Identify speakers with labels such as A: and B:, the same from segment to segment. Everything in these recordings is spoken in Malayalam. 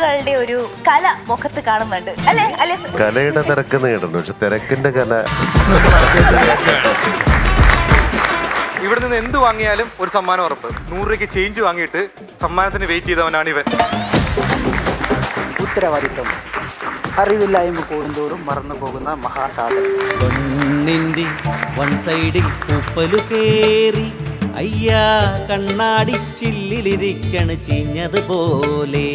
A: തിരക്കുകളുടെ ഒരു കല മുഖത്ത് കാണുന്നുണ്ട് അല്ലേ? അല്ലെ,
B: കലയുടെ തിരക്കെന്ന് കേട്ടിട്ടുണ്ട്, പക്ഷെ തിരക്കിന്റെ കല.
C: ഇവിടെ നിന്ന് എന്ത് വാങ്ങിയാലും ഒരു സമ്മാനം ഉറപ്പ്. 100 രൂപയ്ക്ക് ചേഞ്ച് വാങ്ങിയിട്ട് സമ്മാനത്തിന് വെയിറ്റ് ചെയ്തവനാണ് ഇവൻ.
D: ഉത്തരവാദിത്വം അറിവില്ലായ്മ കൂടുന്തോറും മറന്നു പോകുന്ന മഹാസാധനം.
E: പൊന്നിന്റെ വൺ സൈഡിൽ പൂപ്പലു കേറി അയ്യാ കണ്ണാടി ചില്ലിലിരിക്കണ് ചീഞ്ഞതുപോലെ.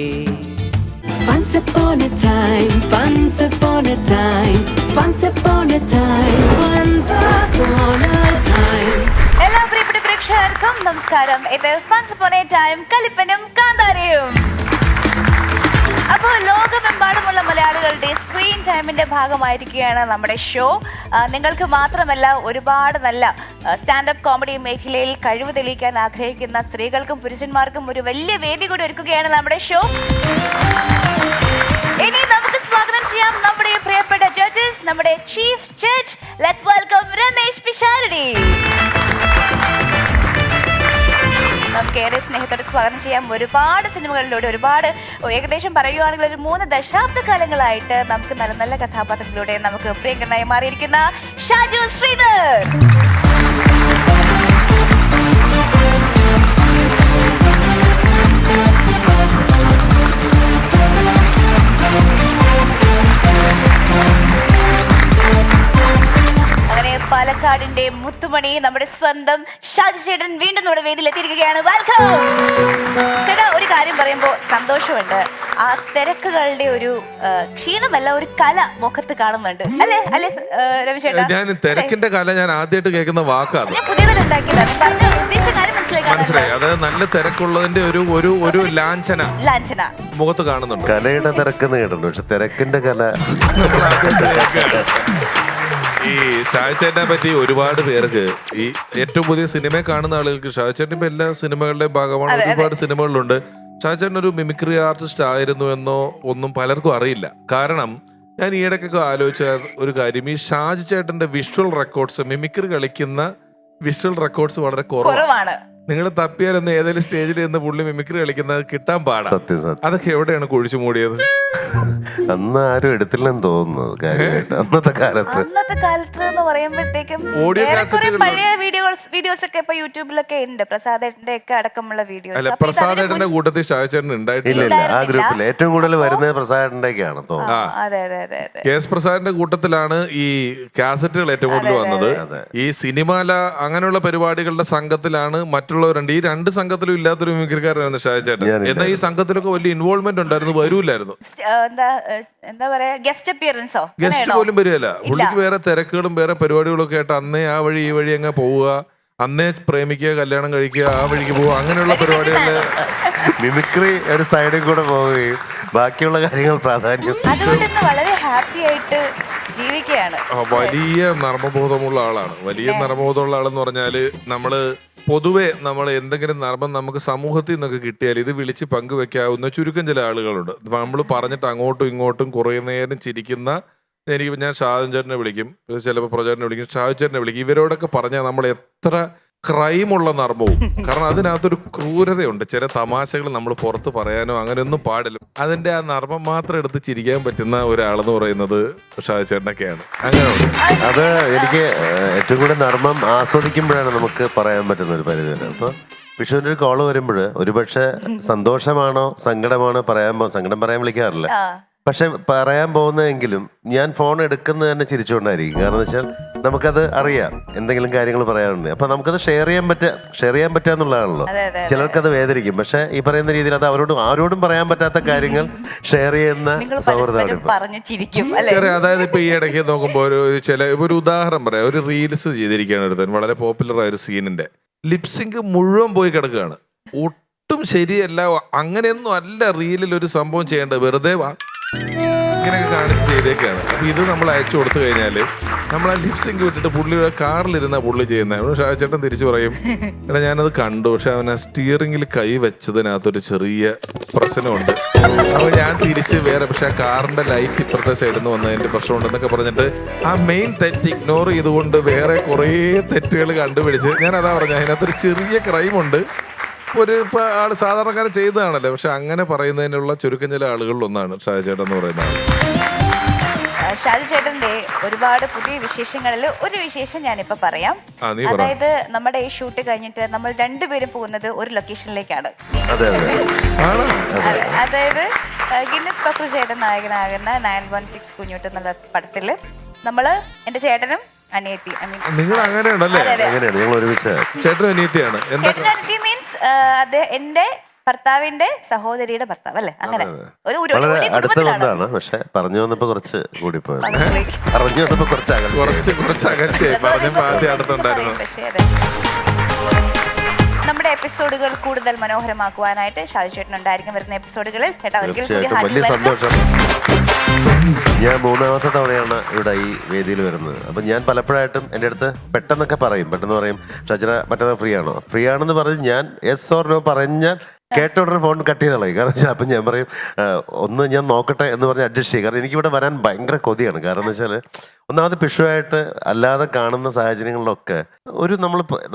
F: Once upon a time, once upon a time, once upon a time, once upon a time.
A: എല്ലാ പ്രിയപ്പെട്ട പ്രേക്ഷകർക്കും നമസ്കാരം. ഇത് ഫൺസ് അപ്പോൺ എ ടൈം കലിപ്പനും കാന്താരയും. അപ്പോൾ ലോകമെമ്പാടുമുള്ള മലയാളികളുടെ സ്ക്രീൻ ടൈമിന്റെ ഭാഗമായിരിക്കുകയാണ് നമ്മുടെ ഷോ. നിങ്ങൾക്ക് മാത്രമല്ല, ഒരുപാട് നല്ല സ്റ്റാൻഡപ്പ് കോമഡി മേഖലയിൽ കഴിവ് തെളിയിക്കാൻ ആഗ്രഹിക്കുന്ന സ്ത്രീകൾക്കും പുരുഷന്മാർക്കും ഒരു വലിയ വേദി കൂടി ഒരുക്കുകയാണ് നമ്മുടെ ഷോ. ഇനി നമുക്ക് സ്വാഗതം ചെയ്യാം നമ്മുടെ പ്രിയപ്പെട്ട ജഡ്ജസ്, നമ്മുടെ chief judge. Let's welcome Ramesh Pisharody. നമുക്ക് ഏറെ സ്നേഹത്തോടെ സ്വാഗതം ചെയ്യാം. ഒരുപാട് സിനിമകളിലൂടെ, ഏകദേശം പറയുകയാണെങ്കിൽ ഒരു 3 ദശാബ്ദകാലങ്ങളായിട്ട് നമുക്ക് നല്ല നല്ല കഥാപാത്രങ്ങളിലൂടെ നമുക്ക് പ്രിയങ്കരനായി മാറിയിരിക്കുന്ന ഷാജു ശ്രീധർ. പാലക്കാടിന്റെ മുത്തുമണി നമ്മുടെ സ്വന്തം ഷാജി ചേട്ടൻ വീണ്ടും നമ്മുടെ വേദിയിൽ എത്തിയിരിക്കുകയാണ്. വെൽക്കം ചേട്ടാ. ഒരു കാര്യം പറയുമ്പോൾ സന്തോഷമുണ്ട്. ആ തിരക്കുകളുടെ ഒരു ക്ഷീണമല്ല, ഒരു കല മുഖത്ത് കാണുന്നുണ്ട് അല്ലേ? അല്ലേ രവി ചേട്ടാ?
G: ഞാൻ തിരക്കിന്റെ കല ഞാൻ ആദ്യമായിട്ട് കേൾക്കുന്ന വാക്കാണ്.
A: പുതിയതായി ഉണ്ടാക്കിയതാണ്. പറഞ്ഞ ഉദ്ദേശിച്ച കാര്യം
G: മനസ്സിലായി. അത് നല്ല തിരക്കുള്ളതിന്റെ ഒരു ലാഞ്ചന മുഖത്ത് കാണുന്നുണ്ട്.
B: കലയുടെ തിരക്കെന്ന് കേട്ടിട്ടുണ്ട്, പക്ഷെ തിരക്കിന്റെ കല.
G: ഈ ഷാജി പറ്റി ഒരുപാട് പേർക്ക്, ഈ ഏറ്റവും പുതിയ സിനിമ കാണുന്ന ആളുകൾക്ക് ഷാജി ചേട്ടൻ ഇപ്പൊ എല്ലാ സിനിമകളുടെയും ഭാഗമാണ്. ഒരുപാട് സിനിമകളിലുണ്ട്. ഷാജി ചേട്ടൻ ഒരു മിമിക്രി ആർട്ടിസ്റ്റ് ആയിരുന്നു എന്നോ ഒന്നും പലർക്കും അറിയില്ല. കാരണം ഞാൻ ഈയിടയ്ക്കൊക്കെ ആലോചിച്ച ഒരു കാര്യം, ഈ ഷാജി ചേട്ടന്റെ വിഷ്വൽ റെക്കോർഡ്സ്, മിമിക്രി കളിക്കുന്ന വിഷ്വൽ റെക്കോർഡ്സ് വളരെ കുറവാണ്. നിങ്ങൾ തപ്പിയാലൊന്ന് ഏതെങ്കിലും സ്റ്റേജിൽ നിന്ന് പുള്ളി മിമിക്രി കളിക്കുന്നത് കിട്ടാൻ പാടാ. അതൊക്കെ എവിടെയാണ് കുഴിച്ചു മൂടിയത്?
B: അന്ന് ആരും എടുത്തില്ലെന്ന് തോന്നുന്നത് കാര്യമായിട്ട്. അന്നത്തെ കാലത്ത്
A: എന്ന് പറയുമ്പോഴത്തേക്കും പഴയ വീഡിയോസ് ഒക്കെ ഇപ്പൊ യൂട്യൂബിലൊക്കെ ഉണ്ട്. പ്രസാദേട്ടന്റെ ഒക്കെ അടക്കമുള്ള വീഡിയോസ്.
G: അല്ല, പ്രസാദേട്ടന്റെ കൂട്ടത്തിൽ ഷാജി ഉണ്ടായിട്ടില്ല.
B: ആ ഗ്രൂപ്പിൽ ഏറ്റവും കൂടുതൽ വരുന്നത് പ്രസാദേട്ടന്റെയൊക്കെയാണ്
A: തോന്നുന്നു.
G: കെ എസ് പ്രസാദിന്റെ കൂട്ടത്തിലാണ് ഈ കാസറ്റുകൾ ഏറ്റവും കൂടുതൽ വന്നത്. ഈ സിനിമാല അങ്ങനെയുള്ള പരിപാടികളുടെ സംഘത്തിലാണ് മറ്റുള്ളവരുണ്ട്. ഈ 2 സംഘത്തിലും ഇല്ലാത്തൊരു മിമിക്രിക്കാരനായിരുന്നു ഷാജി ചേട്ടൻ. എന്നാൽ ഈ സംഘത്തിലൊക്കെ വലിയ ഇൻവോൾവ്മെന്റ് ഉണ്ടായിരുന്നു, വരൂലായിരുന്നു.
A: എന്താ പറയാ,
G: ഗസ്റ്റ് പോലും വരികയല്ല. പുള്ളിക്ക് വേറെ തിരക്കുകളും വേറെ പരിപാടികളും ഒക്കെ ആയിട്ട് അന്നേ ആ വഴി ഈ വഴി അങ്ങ് പോവുക, അന്നേ പ്രേമിക്കുക, കല്യാണം കഴിക്കുക, ആ വഴിക്ക് പോവുക, അങ്ങനെയുള്ള പരിപാടികളില്
B: മിമിക്രി ഒരു സൈഡിൽ കൂടെ പോവുകയും ബാക്കിയുള്ള കാര്യങ്ങൾ പ്രാധാന്യം.
A: വളരെ ഹാപ്പി ആയിട്ട് ജീവിക്കുകയാണ്.
G: വലിയ നർമ്മബോധമുള്ള ആളാണ്. വലിയ നർമ്മബോധമുള്ള ആളെന്ന് പറഞ്ഞാല് പൊതുവെ നമ്മൾ എന്തെങ്കിലും നർമ്മം നമുക്ക് സമൂഹത്തിൽ നിന്നൊക്കെ കിട്ടിയാൽ ഇത് വിളിച്ച് പങ്കുവെക്കാവുന്ന ചുരുക്കം ചില ആളുകളുണ്ട്. നമ്മൾ പറഞ്ഞിട്ട് അങ്ങോട്ടും ഇങ്ങോട്ടും കുറേ നേരം ചിരിക്കുന്ന, ഞാൻ ഷാജി ചേട്ടനെ വിളിക്കും, ചിലപ്പോൾ പ്രചാരനെ വിളിക്കും, ഷാജി ചേട്ടനെ വിളിക്കും. ഇവരോടൊക്കെ പറഞ്ഞാൽ നമ്മൾ എത്ര ക്രൈമുള്ള നർമ്മവും, കാരണം അതിനകത്തൊരു ക്രൂരതയുണ്ട്. ചില തമാശകൾ നമ്മൾ പുറത്ത് പറയാനോ അങ്ങനെയൊന്നും പാടില്ല. അതിന്റെ ആ നർമ്മം മാത്രം എടുത്ത് ചിരിക്കാൻ പറ്റുന്ന ഒരാളെന്ന് പറയുന്നത് ഷാജി ചേട്ടനൊക്കെയാണ്. അങ്ങനെയുണ്ട്.
B: അത് എനിക്ക് ഏറ്റവും കൂടുതൽ നർമ്മം ആസ്വദിക്കുമ്പോഴാണ് നമുക്ക് പറയാൻ പറ്റുന്ന ഒരു പരിധി വരെ. അപ്പൊ വിഷുവിന്റെ ഒരു കോള് വരുമ്പോൾ ഒരുപക്ഷെ സന്തോഷമാണോ സങ്കടമാണോ സങ്കടം പറയാൻ വിളിക്കാറില്ല, പക്ഷെ പറയാൻ പോകുന്നതെങ്കിലും ഞാൻ ഫോൺ എടുക്കുന്നത് തന്നെ ചിരിച്ചുകൊണ്ടായിരിക്കും. കാരണം വെച്ചാൽ നമുക്കത് അറിയാം എന്തെങ്കിലും കാര്യങ്ങൾ പറയാനുണ്ട്. അപ്പൊ നമുക്കത് ഷെയർ ചെയ്യാൻ പറ്റാന്നുള്ളതാണല്ലോ. ചിലർക്കത് വേദനിക്കും, പക്ഷെ ഈ പറയുന്ന രീതിയിൽ അത് ആരോടും പറയാൻ പറ്റാത്ത കാര്യങ്ങൾ ഷെയർ ചെയ്യുന്ന സൗഹൃദമാണ്.
G: അതായത് ഇപ്പൊ ഈ ഇടയ്ക്ക് നോക്കുമ്പോൾ ഒരു ഉദാഹരണം പറയാം. ഒരു റീൽസ് ചെയ്തിരിക്കുകയാണ് എടുത്തത്, വളരെ പോപ്പുലർ ആയ ഒരു സീനിന്റെ ലിപ്സിങ്ക് മുഴുവൻ പോയി കിടക്കുകയാണ്. ഒട്ടും ശരിയല്ല. അങ്ങനെയൊന്നും അല്ല റീലിൽ ഒരു സംഭവം ചെയ്യേണ്ടത്. വെറുതെ ഇങ്ങനെയൊക്കെ കാണിച്ച് ചെയ്തേക്കാണ്. അപ്പൊ ഇത് നമ്മൾ അയച്ചു കൊടുത്തു കഴിഞ്ഞാല് നമ്മൾ ആ ലിപ്സിങ്ക് വിട്ടിട്ട് പുള്ളിയുടെ കാറിലിരുന്ന പുള്ളി ചെയ്യുന്നത്. ഷാജി ചേട്ടൻ തിരിച്ചു പറയും, എടാ ഞാനത് കണ്ടു, പക്ഷെ അവൻ ആ സ്റ്റിയറിംഗിൽ കൈ വെച്ചതിനകത്തൊരു ചെറിയ പ്രശ്നമുണ്ട്. അപ്പൊ ഞാൻ തിരിച്ച് വേറെ, പക്ഷെ ആ കാറിന്റെ ലൈറ്റ് ഇപ്പുറത്തെ സൈഡിൽ നിന്ന് വന്നതിന്റെ പ്രശ്നമുണ്ടെന്നൊക്കെ പറഞ്ഞിട്ട് ആ മെയിൻ തെറ്റ് ഇഗ്നോർ ചെയ്തുകൊണ്ട് വേറെ കുറേ തെറ്റുകൾ കണ്ടുപിടിച്ച്, ഞാൻ അതാ പറഞ്ഞ അതിനകത്തൊരു ചെറിയ ക്രൈമുണ്ട്, ഇപ്പൊ ആള് സാധാരണക്കാരൻ ചെയ്യുന്നതാണല്ലോ. പക്ഷെ അങ്ങനെ പറയുന്നതിനുള്ള ചുരുക്കം ചില ആളുകളിൽ ഒന്നാണ് ഷാജി ചേട്ടൻ എന്ന് പറയുന്ന ആൾ.
A: ഷാജി ചേട്ടന്റെ ഒരുപാട് പുതിയ വിശേഷങ്ങളിൽ ഒരു വിശേഷം ഞാനിപ്പോ പറയാം.
G: നീ പറ.
A: അതായത് നമ്മുടെ ഈ ഷൂട്ട് കഴിഞ്ഞിട്ട് നമ്മൾ രണ്ടുപേരും പോകുന്നത് ഒരു ലൊക്കേഷനിലേക്കാണ്. അതായത് ഗിന്നസ് പക്രു ചേട്ടൻ നായകനാകുന്ന 916 കുഞ്ഞുട്ട് എന്നുള്ള പടത്തില് നമ്മള് എന്റെ ചേട്ടനും അനിയത്തി
G: നിങ്ങൾ അങ്ങനെയാണല്ലേ? ചേട്ടനും അനിയത്തിയാണ്.
A: ചേട്ടൻ അനിയത്തി മീൻസ് അത് എന്റെ ഭർത്താവിന്റെ സഹോദരിയുടെ ഭർത്താവ് അല്ലേ? അങ്ങനെ
B: അടുത്തുകൊണ്ടാണ്. പക്ഷെ പറഞ്ഞു വന്നപ്പോ കുറച്ച് കൂടി പോയത്. പറഞ്ഞു വന്നപ്പോ കുറച്ച്
G: അകൽച്ചയായി. പറഞ്ഞപ്പോ ആദ്യം അടുത്തുണ്ടായിരുന്നു.
A: നമ്മുടെ എപ്പിസോഡുകൾ കൂടുതൽ മനോഹരമാക്കുവാനായിട്ട് ഷാജി ചേട്ടൻ ഉണ്ടായിരിക്കും വരുന്ന എപ്പിസോഡുകളിൽ. ചേട്ടാ
B: വലിയ സന്തോഷം. ഞാൻ 3ാമത്തെ തവണയാണ് ഇവിടെ ഈ വേദിയിൽ വരുന്നത്. അപ്പൊ ഞാൻ പലപ്പോഴായിട്ടും എൻ്റെ അടുത്ത് പെട്ടെന്ന് പറയും ഷാജിറ മറ്റന്നാൾ ഫ്രീ ആണെന്ന് പറഞ്ഞ് ഞാൻ യെസ് ഓർ നോ പറഞ്ഞാൽ കേട്ട ഉടനെ ഫോൺ കട്ട് ചെയ്ത് കളയും. കാരണം അപ്പം ഞാൻ പറയും ഒന്ന് ഞാൻ നോക്കട്ടെ എന്ന് പറഞ്ഞ് അഡ്ജസ്റ്റ് ചെയ്യും. കാരണം എനിക്കിവിടെ വരാൻ ഭയങ്കര കൊതിയാണ്. കാരണം എന്ന് വെച്ചാൽ ഒന്നാമത് പിഷുവായിട്ട് അല്ലാതെ കാണുന്ന സാഹചര്യങ്ങളിലൊക്കെ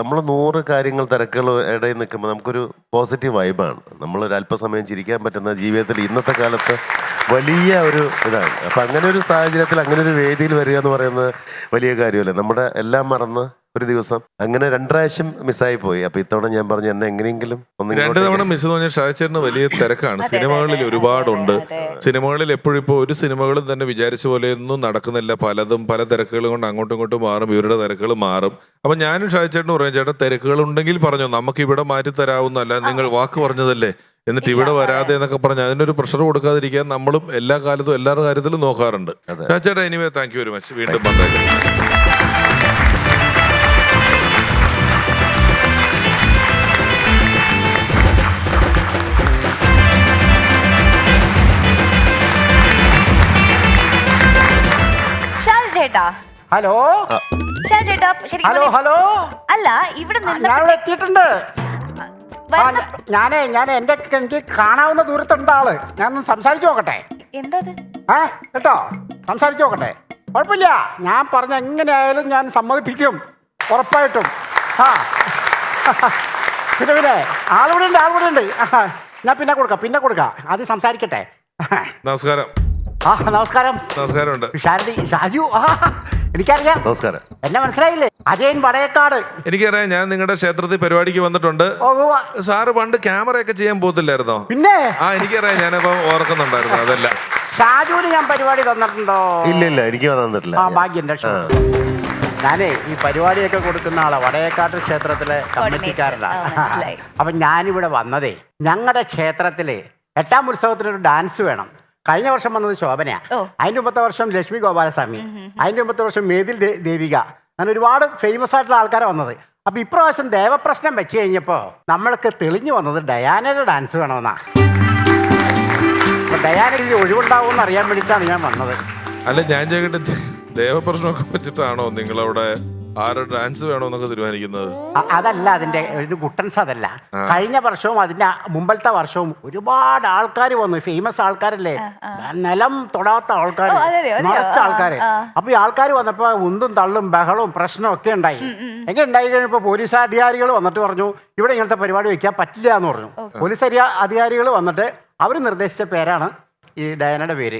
B: നമ്മൾ 100 കാര്യങ്ങൾ തിരക്കുകൾ ഇടയിൽ നിൽക്കുമ്പോൾ നമുക്കൊരു പോസിറ്റീവ് വൈബാണ്. നമ്മളൊരു അല്പസമയം ചിരിക്കാൻ പറ്റുന്ന ജീവിതത്തിൽ ഇന്നത്തെ കാലത്ത് വലിയ ഒരു ഇതാണ്. അപ്പം അങ്ങനെ ഒരു സാഹചര്യത്തിൽ അങ്ങനെ ഒരു വേദിയിൽ വരിക എന്ന് പറയുന്നത് വലിയ കാര്യമല്ലേ. നമ്മുടെ എല്ലാം മറന്ന് ഒരു ദിവസം അങ്ങനെ 2 പ്രാവശ്യം മിസ്സായി പോയി. അപ്പൊ ഇത്തവണ ഞാൻ പറഞ്ഞു എന്നെ എങ്ങനെയെങ്കിലും
G: 2 തവണ മിസ് തോന്നിയ ഷാജിച്ചേട്ടന് വലിയ തിരക്കാണ്. സിനിമകളിൽ ഒരുപാടുണ്ട്. സിനിമകളിൽ എപ്പോഴും ഇപ്പോൾ ഒരു സിനിമകളും തന്നെ വിചാരിച്ച പോലെ ഒന്നും നടക്കുന്നില്ല. പല തിരക്കുകളും കൊണ്ട് അങ്ങോട്ടും ഇങ്ങോട്ടും മാറും. ഇവരുടെ തിരക്കുകൾ മാറും. അപ്പൊ ഞാനും ഷാജിച്ചേട്ടനും പറയും ചേട്ടാ തിരക്കുകൾ ഉണ്ടെങ്കിൽ പറഞ്ഞു നമുക്ക് ഇവിടെ മാറ്റി തരാവുന്നല്ല, നിങ്ങൾ വാക്ക് പറഞ്ഞതല്ലേ, എന്നിട്ട് ഇവിടെ വരാതെ എന്നൊക്കെ പറഞ്ഞ് അതിനൊരു പ്രഷർ കൊടുക്കാതിരിക്കാൻ നമ്മളും എല്ലാ കാലത്തും എല്ലാവരുടെ കാര്യത്തിലും നോക്കാറുണ്ട്. ഷാജിച്ചേട്ടാ anyway thank you very much. വീണ്ടും വന്നേക്കാം.
D: ഹലോ ഹലോ
A: അല്ല ഇവിടെ
D: ഞാൻ എത്തിയിട്ടുണ്ട്. ഞാൻ എനിക്ക് കാണാവുന്ന ദൂരത്തുണ്ട് ആള്. ഞാനൊന്ന് സംസാരിച്ചു നോക്കട്ടെ.
A: എന്താ
D: കേട്ടോ, സംസാരിച്ചു നോക്കട്ടെ. കുഴപ്പമില്ല, ഞാൻ പറഞ്ഞ എങ്ങനെയായാലും ഞാൻ സമ്മതിപ്പിക്കും ഉറപ്പായിട്ടും. പിന്നെ ആളിവിടെ ഉണ്ട്. ഞാൻ പിന്നെ കൊടുക്കാം. ആദ്യം സംസാരിക്കട്ടെ.
G: നമസ്കാരം.
D: നമസ്കാരം. ഷാജു എനിക്കറിയാം.
B: നമസ്കാരം.
D: എന്നെ മനസ്സിലായില്ലേ? അജയൻ വടയേക്കാട്.
G: എനിക്കറിയാം. ഞാൻ നിങ്ങളുടെ ക്ഷേത്രത്തിൽ പരിപാടിക്ക് വന്നിട്ടുണ്ട്. സാറ് പണ്ട് ക്യാമറയൊക്കെ ചെയ്യാൻ പോകത്തില്ലായിരുന്നോ?
D: പിന്നെ
G: എനിക്കറിയാം. ഞാനിപ്പോ ഓർക്കുന്നുണ്ടായിരുന്നു. അതല്ല
D: ഷാജുവിന് ഞാൻ പരിപാടി തന്നിട്ടുണ്ടോ?
B: ഇല്ല എനിക്ക് തന്നിട്ടില്ല.
D: ഭാഗ്യം. ഞാനേ ഈ പരിപാടിയൊക്കെ കൊടുക്കുന്ന ആളാ. വടയേക്കാട്ട് ക്ഷേത്രത്തിലെ കമ്മിറ്റിക്കാരനാണ്. അപ്പൊ ഞാനിവിടെ വന്നതേ ഞങ്ങളുടെ ക്ഷേത്രത്തില് 8ാം ഉത്സവത്തിനൊരു ഡാൻസ് വേണം. കഴിഞ്ഞ വർഷം വന്നത് ശോഭനയാ. അതിന്റെ മുമ്പത്തെ വർഷം ലക്ഷ്മി ഗോപാലസ്വാമി. അതിന്റെ മുമ്പത്തെ വർഷം മേതിൽ ദേവിക. അങ്ങനെ ഒരുപാട് ഫേമസ് ആയിട്ടുള്ള ആൾക്കാരെ വന്നത്. അപ്പൊ ഇപ്രാവശ്യം ദേവപ്രശ്നം വെച്ച് കഴിഞ്ഞപ്പോ നമ്മൾക്ക് തെളിഞ്ഞു വന്നത് ഡയാനയുടെ ഡാൻസ് വേണമെന്നാ. അപ്പൊ ഡയാനയ്ക്ക് ഒഴിവുണ്ടാവുമെന്ന് അറിയാൻ വേണ്ടിയിട്ടാണ് ഞാൻ വന്നത്.
G: അല്ല ഞാൻ ചോദിക്കട്ടെ, ദേവപ്രശ്നമൊക്കെ വെച്ചിട്ടാണോ നിങ്ങളവിടെ ആരുടെ ഡാൻസ് വേണമെന്നൊക്കെ തീരുമാനിക്കുന്നത്?
D: അതല്ല, അതിന്റെ ഒരു ഗുട്ടൻസ് അതല്ല. കഴിഞ്ഞ വർഷവും അതിന്റെ മുമ്പത്തെ വർഷവും ഒരുപാട് ആൾക്കാർ വന്നു. ഫേമസ് ആൾക്കാരല്ലേ, നിലം തൊടാത്ത ആൾക്കാർ, നിറച്ച ആൾക്കാര്. അപ്പൊ ഈ ആൾക്കാർ വന്നപ്പോ ഉന്തും തള്ളും ബഹളവും പ്രശ്നവും ഒക്കെ ഉണ്ടായി. എങ്ങനെ ഉണ്ടായി കഴിഞ്ഞപ്പോ പോലീസ് അധികാരികൾ വന്നിട്ട് പറഞ്ഞു ഇവിടെ ഇങ്ങനത്തെ പരിപാടി വെക്കാൻ പറ്റില്ല എന്ന് പറഞ്ഞു. പോലീസ് അധികാരികൾ വന്നിട്ട് അവർ നിർദ്ദേശിച്ച പേരാണ് ഈ ഡയാനയുടെ പേര്.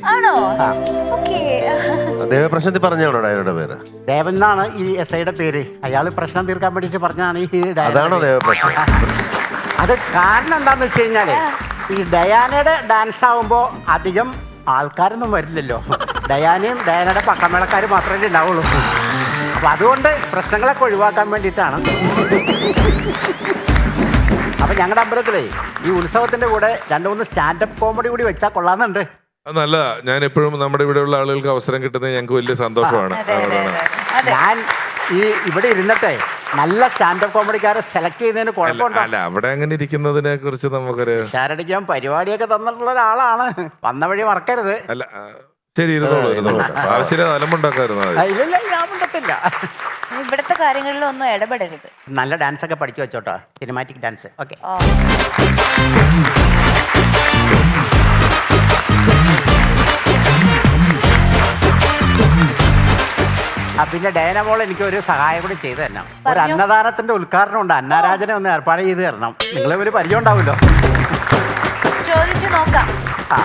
B: ദേവപ്രശ്നത്തിൽ പറഞ്ഞാണോ ഡയാനയുടെ പേര്?
D: ദേവൻ എന്നാണ് ഈ SIയുടെ പേര്. അയാൾ പ്രശ്നം തീർക്കാൻ വേണ്ടിട്ട് പറഞ്ഞാണ് ഈ
B: അതാണോ ദേവപ്രശ്നം?
D: അത് കാരണം എന്താന്ന് വെച്ച് കഴിഞ്ഞാല് ഈ ഡയാനയുടെ ഡാൻസ് ആവുമ്പോ അധികം ആൾക്കാരൊന്നും വരില്ലല്ലോ. ഡയാനയും ഡയാനയുടെ പക്കമേളക്കാർ മാത്രമേ ഉണ്ടാവുള്ളൂ. അപ്പൊ അതുകൊണ്ട് പ്രശ്നങ്ങളൊക്കെ ഒഴിവാക്കാൻ വേണ്ടിയിട്ടാണ്. അപ്പൊ ഞങ്ങളുടെ അമ്പലത്തിലേ ഈ ഉത്സവത്തിന്റെ കൂടെ 2-3 സ്റ്റാൻഡപ്പ് കോമഡി കൂടി വെച്ചാൽ കൊള്ളാന്നുണ്ട്.
G: അത് നല്ലതാ. ഞാൻ എപ്പോഴും നമ്മുടെ ഇവിടെയുള്ള ആളുകൾക്ക് അവസരം കിട്ടുന്നത് ഞങ്ങൾക്ക് വലിയ സന്തോഷമാണ്.
D: ഞാൻ ഈ ഇവിടെ ഇരുന്നിട്ടേ നല്ല സ്റ്റാൻഡപ്പ് കോമഡിക്കാരെ സെലക്ട് ചെയ്യുന്നതിന് കുഴപ്പമുണ്ടോ?
G: അല്ല, അവിടെ അങ്ങനെ ഇരിക്കുന്നതിനെ കുറിച്ച് നമുക്കൊരു
D: ഷാരടിക്കാൻ പരിപാടിയൊക്കെ തന്നിട്ടുള്ള ഒരാളാണ്. വന്ന വഴി മറക്കരുത്.
G: അല്ല ശരി, ഇരുന്നോളൂ. ആവശ്യമില്ല അലമ്പുണ്ടാക്കായിരുന്നു.
D: ഇല്ല, ഞാൻ ഉണ്ടത്തില്ല.
A: ഇവിടുത്തെ കാര്യങ്ങളിലൊന്നും ഇടപെടരുത്.
D: നല്ല ഡാൻസ് ഒക്കെ പഠിച്ചു വെച്ചോട്ടോ, സിനിമാറ്റിക് ഡാൻസ്. ഓക്കെ. പിന്നെ ഡയനമോൾ എനിക്ക് ഒരു സഹായം കൂടി ചെയ്തു തരണം. ഒരു
A: പറഞ്ഞോ.
D: അന്നദാനത്തിന്റെ ഉദ്ഘാടനം ഉണ്ട്. അന്നാരാജനെ ഒന്ന് ഏർപ്പാട് ചെയ്ത് തരണം. നിങ്ങളെ ഒരു പരിചയം ഉണ്ടാവുമല്ലോ.
A: ചോദിച്ചു നോക്കാം.
D: ആ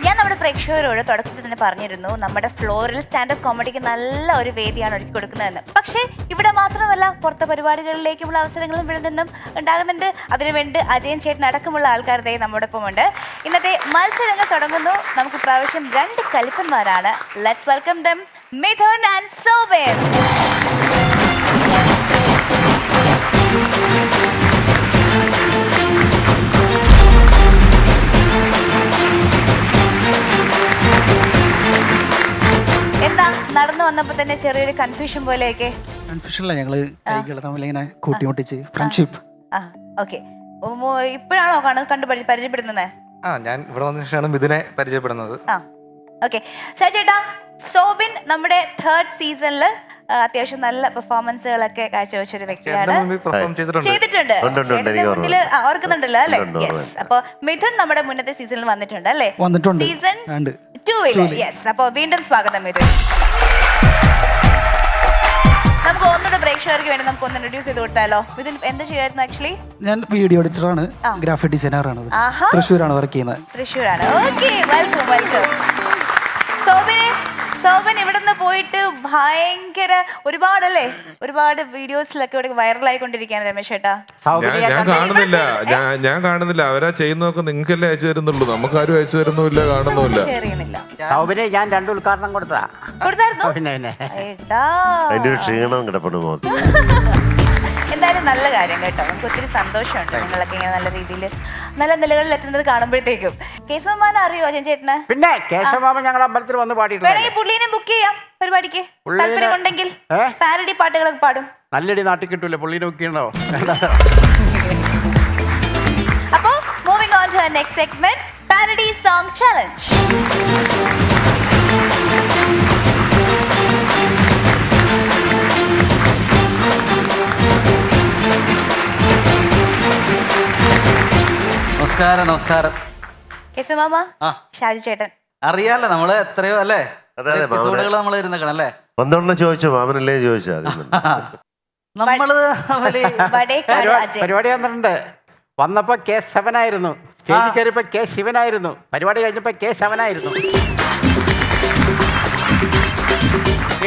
A: ഞാൻ നമ്മുടെ പ്രേക്ഷകരോട് തുടക്കത്തിൽ തന്നെ പറഞ്ഞിരുന്നു നമ്മുടെ ഫ്ലോറിൽ സ്റ്റാൻഡപ്പ് കോമഡിക്ക് നല്ല ഒരു വേദിയാണ് ഒരുക്കി കൊടുക്കുന്നതെന്ന്. പക്ഷേ ഇവിടെ മാത്രമല്ല, പുറത്തെ പരിപാടികളിലേക്കുള്ള അവസരങ്ങളും ഇവിടെ നിന്നും ഉണ്ടാകുന്നുണ്ട്. അതിനുവേണ്ടി അജയൻ ചേട്ടൻ അടക്കമുള്ള ആൾക്കാരുടെ നമ്മുടെ ഒപ്പം ഉണ്ട്. ഇന്നത്തെ മത്സരങ്ങൾ തുടങ്ങുന്നു. നമുക്ക് പ്രാവശ്യം 2 കലിപ്പന്മാരാണ്. Let's welcome them, Mithun and Sobin. എന്താ നടന്നു വന്നപ്പോ തന്നെ ചെറിയൊരു കൺഫ്യൂഷൻ പോലെയൊക്കെ?
H: കൺഫ്യൂഷനല്ല, ഞങ്ങള് കൈകൾ തമ്മിൽ ഇങ്ങനെ കൂട്ടിമുട്ടിച്ച് ഫ്രണ്ട്ഷിപ്പ്.
A: ആ ഓക്കെ. ഇപ്പോഴാണോ പരിചയപ്പെടുന്നത്?
C: ഞാൻ ഇവിടെ വന്ന ശേഷമാണ് മിഥുനെ പരിചയപ്പെടുന്നത്.
A: ആ ഓക്കെ. ചേട്ടാ, സോബിൻ നമ്മുടെ 3rd സീസണിൽ അത്യാവശ്യം നല്ല പെർഫോമൻസുകളൊക്കെ കാഴ്ചവെച്ചൊരു വ്യക്തിയാണ്. ചെയ്തിട്ടുണ്ട്. ഓർക്കുന്നുണ്ടല്ലോ അല്ലേ? യെസ്. അപ്പൊ മിഥുൻ നമ്മുടെ മുന്നത്തെ സീസണിൽ വന്നിട്ടുണ്ട് അല്ലേ? Season 2 yes. അപ്പൊ വീണ്ടും സ്വാഗതം മിഥുൻ. നമുക്ക് ഒന്നുകൂടെ പ്രേക്ഷകർക്ക് വേണ്ടി നമുക്ക് ഒന്ന് ഇൻട്രൊഡ്യൂസ് ചെയ്ത് കൊടുത്താലോ? മിഥുൻ എന്ത് ചെയ്യായിരുന്നു ആക്ച്വലി?
H: ഞാൻ വീഡിയോ എഡിറ്ററാണ്, ഗ്രാഫിക് ഡിസൈനറാണ്. തൃശ്ശൂരാണ് വർക്ക് ചെയ്യുന്നത്.
A: തൃശ്ശൂരാണ്. Okay, welcome welcome. സോബൻ ഇവിടുന്ന് പോയിട്ട് ഭയങ്കര ഒരുപാട് വീഡിയോസിലൊക്കെ ഇവിടെ വൈറലായിക്കൊണ്ടിരിക്കുകയാണ് രമേശ് ചേട്ടാ.
G: ഞാൻ കാണുന്നില്ല. അവരാ ചെയ്യുന്നതൊക്കെ നിങ്ങൾക്കല്ലേ അയച്ചു തരുന്നുള്ളൂ, നമുക്കാരും അയച്ചു തരുന്നില്ല, കാണുന്നില്ല.
D: സൗബിനെ ഞാൻ 2 ഉദ്ഘാടനം കൊടുത്തായിരുന്നു.
B: അതിന്റെ ഒരു ക്ഷീണം കിടപ്പെടുന്നു.
A: എന്തായാലും നല്ല കാര്യം കേട്ടോ. നമുക്ക് ഒത്തിരി സന്തോഷമുണ്ട് നിങ്ങളൊക്കെ ഇങ്ങനെ നല്ല രീതിയിൽ നല്ല നിലകളിൽ എത്തുന്നത് കാണുമ്പോഴത്തേക്കും. കേശവമാമനെ അറിയോ ചേട്ടന്?
D: പിന്നെ കേശവമാമൻ ഞങ്ങളുടെ അമ്പലത്തിൽ വന്ന് പാടിയിട്ടുണ്ട്.
A: പുള്ളീനെ ബുക്ക് ചെയ്യാം പരിപാടിക്ക്, താല്പര്യമുണ്ടെങ്കിൽ. പാരഡി പാട്ടുകളൊക്കെ പാടും.
D: നല്ലടി നാട്ടിൽ കിട്ടൂല, പുള്ളീനെ ബുക്ക് ചെയ്യണോ?
A: അപ്പോ moving on to next segment, parody song challenge.
E: നമസ്കാരം.
A: കേശവമാമ, ഷാജി ചേട്ടൻ
E: അറിയാലോ, നമ്മള് എത്രയോ അല്ലേ എപ്പിസോഡുകൾ നമ്മൾ ഇരുന്നേക്കണല്ലേ.
B: വന്നോണ്ട് ചോദിച്ചു, മാമനല്ലേ ചോദിച്ചു.
E: നമ്മള്
D: പരിപാടി വന്നിട്ടുണ്ട്. വന്നപ്പോ K7 ആയിരുന്നു, സ്റ്റേജിൽ കയറിയപ്പോ K7 ആയിരുന്നു, പരിപാടി കഴിഞ്ഞപ്പോ K7 ആയിരുന്നു.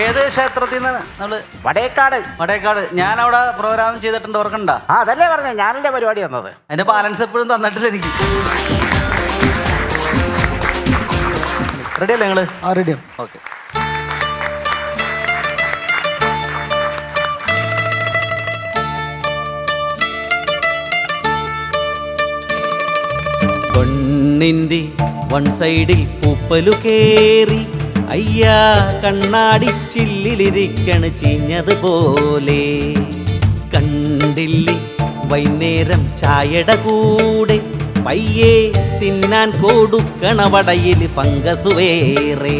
E: ഏത് ക്ഷേത്രത്തിൽ നിന്നാണ് നമ്മള്?
D: വടേക്കാട്.
E: ഞാൻ അവിടെ പ്രോഗ്രാം ചെയ്തിട്ടുണ്ട്, ഓർക്കണ്ട?
D: അതല്ലേ പറഞ്ഞേ, ഞാനല്ലേ പരിപാടി വന്നത്.
E: അതിന്റെ ബാലൻസ് എപ്പോഴും തന്നിട്ടില്ല എനിക്ക്. റെഡി അല്ലേ നിങ്ങള്?
H: റെഡിയാണ്.
E: ഓക്കെ. പെണ്ണിന്റെ വൺ സൈഡിൽ പൂപ്പലു കേറി, അയ്യാ കണ്ണാടി ചില്ലിലിരിക്കണ് ചീഞ്ഞതുപോലെ. കണ്ടില്ലേ വൈകുന്നേരം ചായയുടെ കൂടെ പയ്യെ തിന്നാൻ കൊടുക്കണ വടയിൽ ഫംഗസ് വേറെ.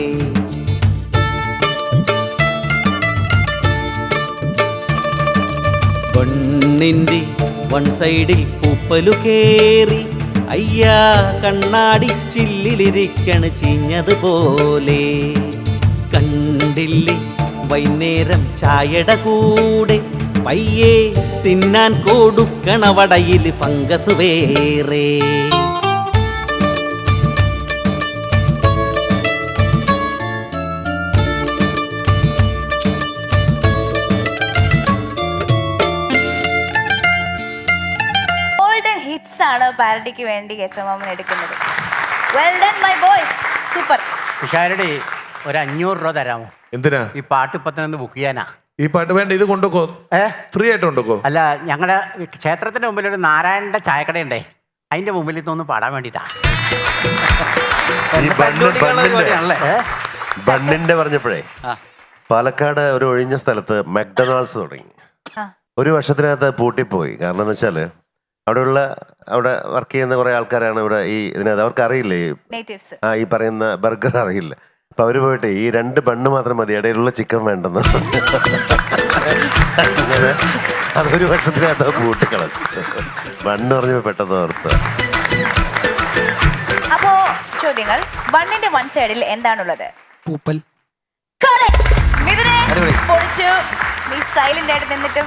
E: പെണ്ണിന്റെ വൺ സൈഡിൽ പൂപ്പലു കേറി, അയ്യാ കണ്ണാടി ചില്ലിലിരിക്കണ് ചീഞ്ഞതുപോലെ. കണ്ടില്ലേ വൈകുന്നേരം ചായയുടെ കൂടെ പയ്യെ തിന്നാൻ കൊടുക്കണ വടയിൽ ഫംഗസ് വേറെ.
A: ആണ് പാരഡിക്ക് വേണ്ടി കേശവമാമൻ എടുക്കുന്നത്. Well done my boy, super.
D: ഉഷാരടി, ഒരു 500 രൂപ തരാമോ?
G: എന്തിനാ
D: ഈ പാട്ട് ഇപ്പൊ തന്നെ ബുക്ക് ചെയ്യാനാ.
G: ഈ പാട്ട് വേണ്ട, ഇത് കൊണ്ടുക്കോ, ഫ്രീ ആയിട്ട് കൊണ്ടുക്കോ.
D: അല്ല, ഞങ്ങളുടെ ക്ഷേത്രത്തിന്റെ മുമ്പിൽ ഒരു നാരായണന്റെ ചായക്കടയുണ്ടേ, അതിന്റെ മുമ്പിൽ ഇതൊന്ന് പാടാൻ വേണ്ടിട്ടാ.
B: ബണ്ണിന്റെ പറഞ്ഞപ്പോഴേ, പാലക്കാട് ഒരു ഒഴിഞ്ഞ സ്ഥലത്ത് മക്ഡൊണാൾഡ്സ് തുടങ്ങി. 1 വർഷത്തിനകത്ത് പൂട്ടിപ്പോയി. കാരണം എന്ന് വെച്ചാല് അവിടെ വർക്ക് ചെയ്യുന്ന കുറെ ആൾക്കാരാണ് ഇവിടെ ഇതിനകത്ത്. അവർക്ക് അറിയില്ല ഈ പറയുന്ന ബർഗർ അറിയില്ല. അപ്പൊ അവര് പോയിട്ട് ഈ 2 ബണ്ണ് മാത്രം മതി, ഇടയിലുള്ള ചിക്കൻ വേണ്ടെന്ന്. അങ്ങനെ അത്1 വർഷത്തിനകത്ത് പൂട്ടിക്കളഞ്ഞു. ബണ്ണ് പറഞ്ഞപ്പോ പെട്ടെന്ന് ഓർത്ത്.
A: അപ്പോ ചോദ്യങ്ങൾ. ബണ്ണിന്റെ 1 സൈഡിൽ എന്താണുള്ളത്?
H: പൂപ്പൽ.
A: Correct. പൊളിച്ചു. നീ സൈലന്റ് ആയിട്ട് നിന്നിട്ടും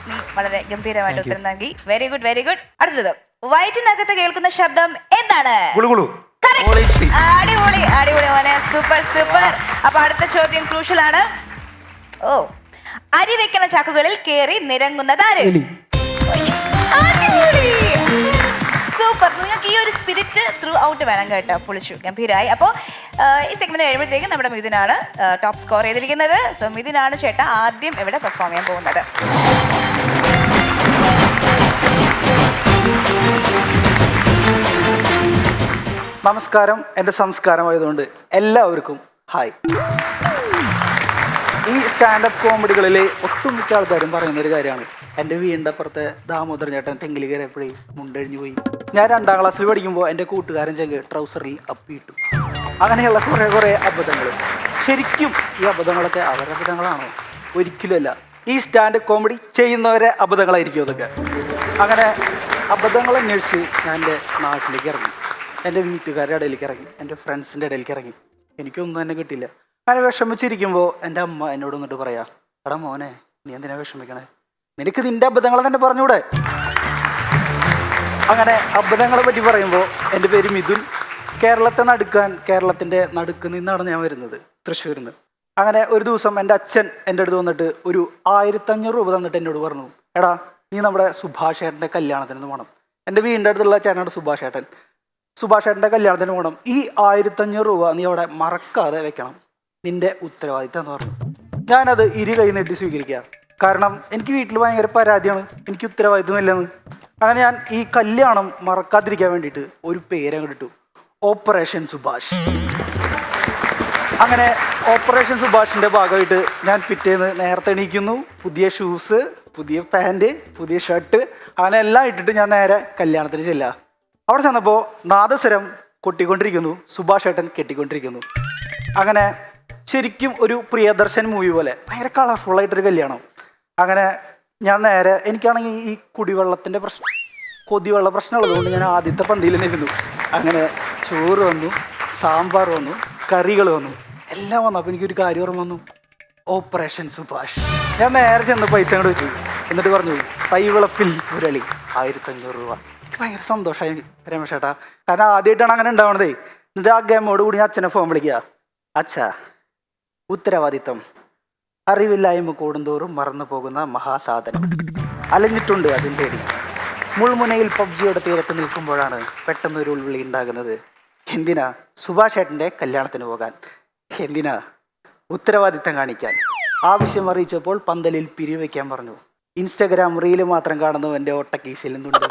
A: നീ വളരെ ഗംഭീരമായിട്ട് ഉത്തരം നൽകി. Very good, very good. അടുത്തത്, വയറ്റിനകത്ത് കേൾക്കുന്ന ശബ്ദം എന്താണ്?
C: ഗുളുഗുളു.
A: Correct. അടിപൊളി, അടിപൊളി മോനെ, സൂപ്പർ സൂപ്പർ. അപ്പൊ അടുത്ത ചോദ്യം ക്രൂഷ്യൽ ആണ്. ഓ, അരി വെക്കുന്ന ചാക്കുകളിൽ കേറി നിരങ്ങുന്നതാര്? സൂപ്പർ. നിങ്ങൾക്ക് ഈ ഒരു സ്പിരിറ്റ് ത്രൂ ഔട്ട് വേണം കേട്ടോ. പൊളിച്ചു, ഗംഭീരായി. അപ്പോൾ ഈ സെഗ്മെന്റ് കഴിയുമ്പോഴത്തേക്കും നമ്മുടെ മിഥുനാണ് ടോപ്പ് സ്കോർ ചെയ്തിരിക്കുന്നത്. സോ മിഥുനാണ് ചേട്ടാ ആദ്യം ഇവിടെ പെർഫോം ചെയ്യാൻ പോകുന്നത്.
I: നമസ്കാരം. എൻ്റെ സംസ്കാരമായതുകൊണ്ട് എല്ലാവർക്കും ഹായ്. ഈ സ്റ്റാൻഡപ്പ് കോമഡികളിൽ ഒട്ടുമിക്ക ആൾക്കാരും പറയുന്നൊരു കാര്യമാണ്, എൻ്റെ വീടിൻ്റെ അപ്പുറത്തെ ദാമോദരൻ ചേട്ടൻ തെങ്ങിൽ കയറിയപ്പോഴേ മുണ്ടഴിഞ്ഞു പോയി. ഞാൻ 2ാം ക്ലാസ്സിൽ പഠിക്കുമ്പോൾ എൻ്റെ കൂട്ടുകാരൻ ചെങ്ക് ട്രൗസറിൽ അപ്പിയിട്ടു. അങ്ങനെയുള്ള കുറേ അബദ്ധങ്ങൾ. ശരിക്കും ഈ അബദ്ധങ്ങളൊക്കെ അവരുടെ അബദ്ധങ്ങളാണോ? ഒരിക്കലുമല്ല. ഈ സ്റ്റാൻഡപ്പ് കോമഡി ചെയ്യുന്നവരെ അബദ്ധങ്ങളായിരിക്കും അതൊക്കെ. അങ്ങനെ അബദ്ധങ്ങൾ അന്വേഷിച്ച് ഞാൻ എൻ്റെ നാട്ടിലേക്ക് ഇറങ്ങി, എൻ്റെ വീട്ടുകാരുടെ ഇടയിലേക്ക് ഇറങ്ങി, എൻ്റെ ഫ്രണ്ട്സിൻ്റെ ഇടയിലേക്ക് ഇറങ്ങി. എനിക്കൊന്നും തന്നെ കിട്ടില്ല. അങ്ങനെ വിഷമിച്ചിരിക്കുമ്പോൾ എൻ്റെ അമ്മ എന്നോട് വന്നിട്ട് പറയാ, എടാ മോനെ, നീ എന്തിനാ വിഷമിക്കണേ? നിനക്ക് നിൻ്റെ അബദ്ധങ്ങൾ തന്നെ പറഞ്ഞൂടെ? അങ്ങനെ അബദ്ധങ്ങളെ പറ്റി പറയുമ്പോൾ എൻ്റെ പേര് മിഥുൻ. കേരളത്തിൻ്റെ നടുക്ക് നിന്നാണ് ഞാൻ വരുന്നത്, തൃശ്ശൂരിൽ നിന്ന്. അങ്ങനെ ഒരു ദിവസം എൻ്റെ അച്ഛൻ എൻ്റെ അടുത്ത് വന്നിട്ട് ഒരു 1500 രൂപ തന്നിട്ട് എന്നോട് പറഞ്ഞു, എടാ നീ നമ്മുടെ സുഭാഷ് ഏട്ടൻ്റെ കല്യാണത്തിന് പോകണം. എൻ്റെ വീടിൻ്റെ അടുത്തുള്ള ചേട്ടനാണ് സുഭാഷ് ഏട്ടൻ്റെ കല്യാണത്തിന് പോകണം. ഈ 1500 രൂപ നീ അവിടെ മറക്കാതെ വെക്കണം, നിന്റെ ഉത്തരവാദിത്തം എന്ന് പറഞ്ഞു. ഞാനത് കൈ നീട്ടി സ്വീകരിക്കുക. കാരണം എനിക്ക് വീട്ടിൽ ഭയങ്കര പരാതിയാണ്, എനിക്ക് ഉത്തരവാദിത്തം ഇല്ലെന്ന്. അങ്ങനെ ഞാൻ ഈ കല്യാണം മറക്കാതിരിക്കാൻ വേണ്ടിയിട്ട് ഒരു പേരങ്ങ് ഇട്ടു, ഓപ്പറേഷൻ സുഭാഷ്. അങ്ങനെ ഓപ്പറേഷൻ സുഭാഷിൻ്റെ ഭാഗമായിട്ട് ഞാൻ പിറ്റേന്ന് നേരത്തെ എണീക്കുന്നു, പുതിയ ഷൂസ്, പുതിയ പാൻറ്, പുതിയ ഷർട്ട്, അങ്ങനെ എല്ലാം ഇട്ടിട്ട് ഞാൻ നേരെ കല്യാണത്തിന് ചെല്ലുക. അവിടെ ചെന്നപ്പോൾ നാദസ്വരം കൊട്ടിക്കൊണ്ടിരിക്കുന്നു, സുഭാഷ് ഏട്ടൻ കെട്ടിക്കൊണ്ടിരിക്കുന്നു. അങ്ങനെ ശരിക്കും ഒരു പ്രിയദർശൻ മൂവി പോലെ ഭയങ്കര കളർഫുള്ളായിട്ടൊരു കല്യാണം. അങ്ങനെ ഞാൻ നേരെ, എനിക്കാണെങ്കിൽ ഈ കൊതിവെള്ള പ്രശ്നമുള്ളതുകൊണ്ട് ഞാൻ ആദ്യത്തെ പന്തിയിൽ നിന്നിരുന്നു. അങ്ങനെ ചോറ് വന്നു, സാമ്പാർ വന്നു, കറികൾ വന്നു, എല്ലാം വന്നു. അപ്പോൾ എനിക്കൊരു കാര്യം ഓർമ്മ വന്നു, ഓപ്പറേഷൻ സുഭാഷ്. ഞാൻ നേരെ ചെന്ന് പൈസ അങ്ങോട്ട് വെച്ചു. എന്നിട്ട് പറഞ്ഞു, തൈവിളപ്പിൽ ഒരളി 1500 രൂപ. എനിക്ക് ഭയങ്കര സന്തോഷമായി രമേശ് ചേട്ടാ, കാരണം ആദ്യമായിട്ടാണ് അങ്ങനെ ഉണ്ടാവണതേ. എന്നിട്ട് ആ ഗെയിമോട് കൂടി ഞാൻ അച്ഛനെ ഫോൺ വിളിക്കുക, അച്ഛാ, ഉത്തരവാദിത്തം അറിവില്ലായ്മ കൂടുന്തോറും മറന്നു പോകുന്ന മഹാസാധനം, അലഞ്ഞിട്ടുണ്ട് അതിൻ്റെ പേര്. മുൾമുനയിൽ പബ്ജിയുടെ തീരത്ത് നിൽക്കുമ്പോഴാണ് പെട്ടെന്നൊരു ഉൾവിളി ഉണ്ടാകുന്നത്, എന്തിനാ സുഭാഷ് ഏട്ടൻ്റെ കല്യാണത്തിന് പോകാൻ, എന്തിനാ ഉത്തരവാദിത്തം കാണിക്കാൻ. ആവശ്യം അറിയിച്ചപ്പോൾ പന്തലിൽ പിരിവയ്ക്കാൻ പറഞ്ഞു. ഇൻസ്റ്റഗ്രാം റീല് മാത്രം കാണുന്നവൻ്റെ ഒട്ടക്കീശയിൽ നിന്നുണ്ട്.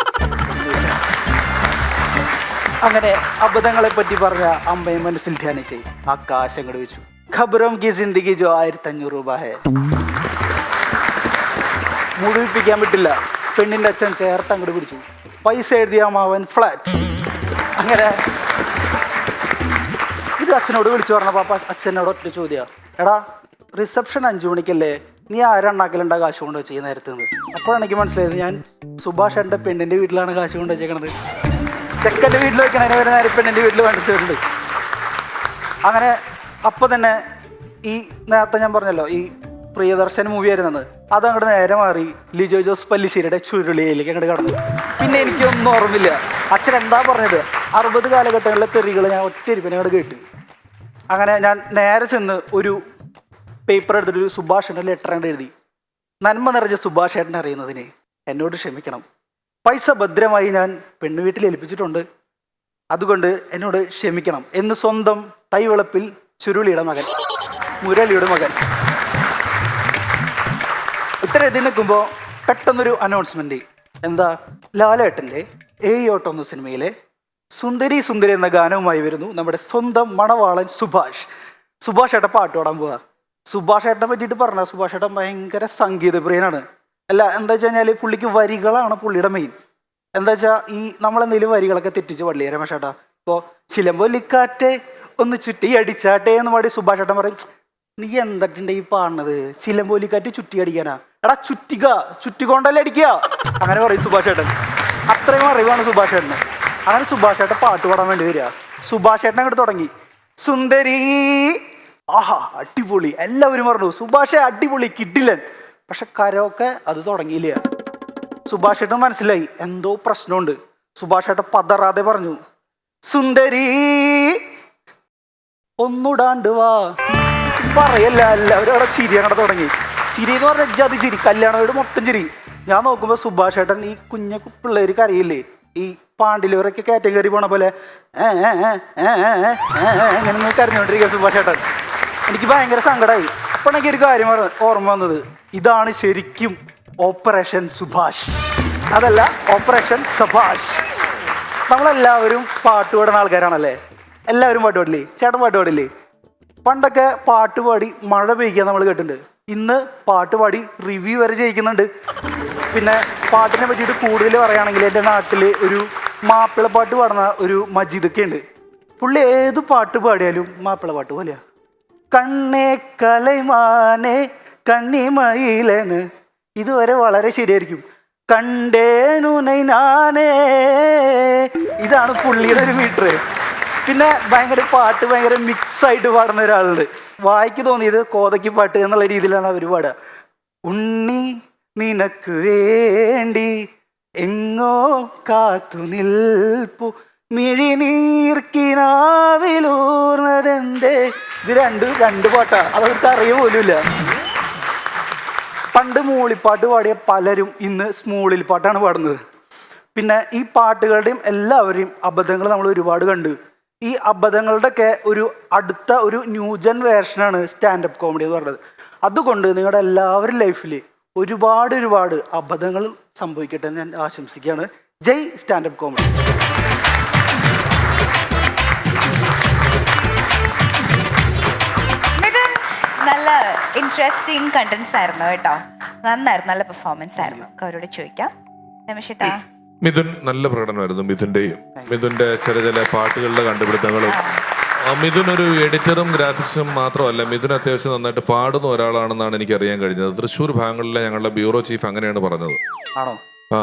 I: അങ്ങനെ അബദ്ധങ്ങളെ പറ്റി പറഞ്ഞ അമ്മയെ മനസ്സിൽ ധ്യാനിച്ച് ആ കാശ് അങ്ങോട്ട് വെച്ചു. ഖബറും കി ജിന്ദഗി ജോ 1500 രൂപ ഹേ. മുഴുവിപ്പിക്കാൻ പറ്റില്ല, പെണ്ണിൻ്റെ അച്ഛൻ ചേർത്ത് അങ്ങോട്ട് പിടിച്ചു. പൈസ എഴുതിയ മാവൻ ഫ്ലാറ്റ്. അങ്ങനെ ഇത് അച്ഛനോട് വിളിച്ചു പറഞ്ഞപ്പോൾ അച്ഛനോട് ഒറ്റ ചോദ്യം, എടാ റിസപ്ഷൻ 5 മണിക്കല്ലേ, നീ ആരെണ്ണാക്കലുണ്ടാ കാശ് കൊണ്ട് വെച്ച് നേരത്തെ നിന്ന്? അപ്പോഴാണ് എനിക്ക് മനസ്സിലായത്, ഞാൻ സുഭാഷ് ഏട്ടൻ്റെ പെണ്ണിൻ്റെ വീട്ടിലാണ് കാശ് കൊണ്ട് വെച്ചേക്കണത്. ചെക്കൻ്റെ വീട്ടിൽ വെക്കണതിന് വരെ നേരെ പെണ്ണിൻ്റെ വീട്ടിൽ മനസ്സിലുണ്ട്. അങ്ങനെ അപ്പോൾ തന്നെ ഈ നേരത്തെ ഞാൻ പറഞ്ഞല്ലോ ഈ പ്രിയദർശൻ മൂവി ആയിരുന്നത്, അതങ്ങോട്ട് നേരെ മാറി ലിജോ ജോസ് പല്ലിശ്ശേരിയുടെ ചുരുളിയിലേക്ക് അങ്ങോട്ട് കടന്നു. പിന്നെ എനിക്കൊന്നും ഓർമ്മില്ല അച്ഛൻ എന്താ പറഞ്ഞത്. 60 കാലഘട്ടങ്ങളിലെ തെറികൾ ഞാൻ ഒറ്റയിരിപ്പിനെ അങ്ങോട്ട് കേട്ടു. അങ്ങനെ ഞാൻ നേരെ ചെന്ന് ഒരു പേപ്പർ എടുത്തിട്ട് ഒരു സുഭാഷ് ഏട്ടൻ്റെ ലെറ്റർ അങ്ങോട്ട് എഴുതി. നന്മ നിറഞ്ഞ സുഭാഷ് ഏട്ടനെ അറിയുന്നതിന് എന്നോട് ക്ഷമിക്കണം. പൈസ ഭദ്രമായി ഞാൻ പെണ്ണു വീട്ടിൽ ഏൽപ്പിച്ചിട്ടുണ്ട്, അതുകൊണ്ട് എന്നോട് ക്ഷമിക്കണം എന്ന് സ്വന്തം തൈവിളപ്പിൽ ചുരുളിയുടെ മകൻ, മുരളിയുടെ മകൻ. ഇത്ര എത്തി നിൽക്കുമ്പോൾ പെട്ടെന്നൊരു അനൗൺസ്മെന്റ്. എന്താ? ലാലേട്ടൻ്റെ ഓട്ടം എന്ന സിനിമയിലെ സുന്ദരി സുന്ദരി എന്ന ഗാനവുമായി വരുന്നു നമ്മുടെ സ്വന്തം മണവാളൻ സുഭാഷ് ഏട്ടൻ പാട്ട് പാടാൻ പോവാ. സുഭാഷ് ഏട്ടനെ പറ്റിയിട്ട് പറഞ്ഞ സുഭാഷ് ഏട്ടൻ ഭയങ്കര സംഗീതപ്രിയനാണ്. അല്ല, എന്താ വെച്ച് കഴിഞ്ഞാൽ പുള്ളിക്ക് വരികളാണ് പുള്ളിയുടെ മെയിൻ. എന്താ വെച്ചാൽ ഈ നമ്മളെന്തെങ്കിലും വരികളൊക്കെ തെറ്റിച്ച് പള്ളി രമേശ് ഏട്ടാ, ഇപ്പോൾ ചിലമ്പൊലിക്കാറ്റെ ഒന്ന് ചുറ്റി അടിച്ചാട്ടെ എന്ന് പാടി സുഭാഷ് ഏട്ടൻ പറയും, നീ എന്തിട്ടുണ്ട് ഈ പാടുന്നത്? ചിലമ്പൊലിക്കാറ്റ് ചുറ്റി അടിക്കാനാ? എടാ ചുറ്റിക്കൊണ്ടല്ലേ അടിക്കുക, അങ്ങനെ പറയും സുഭാഷ് ഏട്ടൻ. അത്രയും അറിവാണ് സുഭാഷ് ഏട്ടന്. അങ്ങനെ സുഭാഷ് ഏട്ടൻ പാട്ട് പാടാൻ വേണ്ടി വരിക. സുഭാഷ് ഏട്ടൻ അങ്ങോട്ട് തുടങ്ങി, സുന്ദരി ആഹാ അടിപൊളി, എല്ലാവരും പറഞ്ഞു സുഭാഷേ അടിപൊളി കിഡിലൻ. പക്ഷെ കരോക്കെ അത് തുടങ്ങിയില്ല. സുഭാഷ് ഏട്ടൻ മനസ്സിലായി എന്തോ പ്രശ്നമുണ്ട്. സുഭാഷ് ഏട്ടൻ പതറാതെ പറഞ്ഞു, സുന്ദരി ഒന്നുടാണ്ട് വാ. പറയല്ല, എല്ലാവരും അവിടെ ചിരി അങ്ങോട്ട് തുടങ്ങി. ചിരി എന്ന് പറഞ്ഞാൽ ജാതി ചിരി, കല്യാണ വീട് മൊത്തം ചിരി. ഞാൻ നോക്കുമ്പോൾ സുഭാഷ് ഏട്ടൻ ഈ കുഞ്ഞ പിള്ളേര് കരയില്ലേ, ഈ പാണ്ടിലൂരൊക്കെ കയറ്റം കയറി പോണ പോലെ അങ്ങനെ കരഞ്ഞോണ്ടിരിക്കുക സുഭാഷ് ഏട്ടൻ. എനിക്ക് ഭയങ്കര സങ്കടമായി. അപ്പോൾ എനിക്ക് ഒരു കാര്യം ഓർമ്മ വന്നത്, ഇതാണ് ശരിക്കും ഓപ്പറേഷൻ സുഭാഷ്, അതല്ല ഓപ്പറേഷൻ സഭാഷ്. നമ്മളെല്ലാവരും പാട്ട് പാടുന്ന ആൾക്കാരാണല്ലേ, എല്ലാവരും പാട്ട് പാടില്ലേ? ചേട്ടൻ പാട്ട് പാടില്ലേ? പണ്ടൊക്കെ പാട്ട് പാടി മഴ പെയ്ക്കാൻ നമ്മൾ കേട്ടിട്ടുണ്ട്. ഇന്ന് പാട്ട് പാടി റിവ്യൂ വരെ ചെയ്യിക്കുന്നുണ്ട്. പിന്നെ പാട്ടിനെ പറ്റിയിട്ട് കൂടുതൽ പറയുകയാണെങ്കിൽ എൻ്റെ നാട്ടിൽ ഒരു മാപ്പിളപ്പാട്ട് പാടുന്ന ഒരു മജീദൊക്കെ ഉണ്ട്. പുള്ളി ഏത് പാട്ട് പാടിയാലും മാപ്പിളപ്പാട്ട് പോലെയാണ്. കണ്ണേ കലൈമാനെ കണ്ണിമയിലെന്ന് ഇതുവരെ വളരെ ശരിയായിരിക്കും. കണ്ടേനുനൈ നാനേ, ഇതാണ് പുള്ളിയുടെ ഒരു മീറ്റർ. പിന്നെ ഭയങ്കര പാട്ട് ഭയങ്കര മിക്സായിട്ട് പാടുന്ന ഒരാളുണ്ട്. വായിക്ക് തോന്നിയത് കോതയ്ക്ക് പാട്ട് എന്നുള്ള രീതിയിലാണ് അവർ പാടുക. ഉണ്ണി നിനക്ക് വേണ്ടി എങ്ങോ കാത്തു നിൽപ്പു മിഴിനീർക്കിനാവിലൂർന്നതെന്തേ. ഇത് രണ്ട് പാട്ടാ, അതവർക്ക് അറിയ പോലുമില്ല. പണ്ട് മൂളിപ്പാട്ട് പാടിയ പലരും ഇന്ന് സ്മൂളിൽ പാട്ടാണ് പാടുന്നത്. പിന്നെ ഈ പാട്ടുകളുടെയും എല്ലാവരെയും അബദ്ധങ്ങൾ നമ്മൾ ഒരുപാട് കണ്ടു. ഈ അബദ്ധങ്ങളുടെയൊക്കെ ഒരു അടുത്ത ഒരു ന്യൂജൻ വേർഷനാണ് സ്റ്റാൻഡപ്പ് കോമഡി എന്ന് പറയുന്നത്. അതുകൊണ്ട് നിങ്ങളുടെ എല്ലാവരും ലൈഫിൽ ഒരുപാട് അബദ്ധങ്ങൾ സംഭവിക്കട്ടെ എന്ന് ഞാൻ ആശംസിക്കുകയാണ്. ജയ് സ്റ്റാൻഡപ്പ് കോമഡി.
A: നല്ല ഇൻട്രസ്റ്റിംഗ് കണ്ടന്റ്സ് ആയിരുന്നു കേട്ടോ, നന്നായിരുന്നു, നല്ല പെർഫോമൻസ് ആയിരുന്നു. അവരോട് ചോദിക്കാം, രമേശേട്ടാ.
G: മിഥുൻ നല്ല പ്രകടനമായിരുന്നു. മിഥുന്റെ ചില പാട്ടുകളുടെ കണ്ടുപിടുത്തങ്ങളും. മിഥുൻ ഒരു എഡിറ്ററും ഗ്രാഫിക്സും മാത്രമല്ല, മിഥുൻ അത്യാവശ്യം നന്നായിട്ട് പാടുന്ന ഒരാളാണെന്നാണ് എനിക്ക് അറിയാൻ കഴിഞ്ഞത്. തൃശ്ശൂർ ഭാഗങ്ങളിലെ ഞങ്ങളുടെ ബ്യൂറോ ചീഫ് അങ്ങനെയാണ് പറഞ്ഞത്.
I: ആണോ?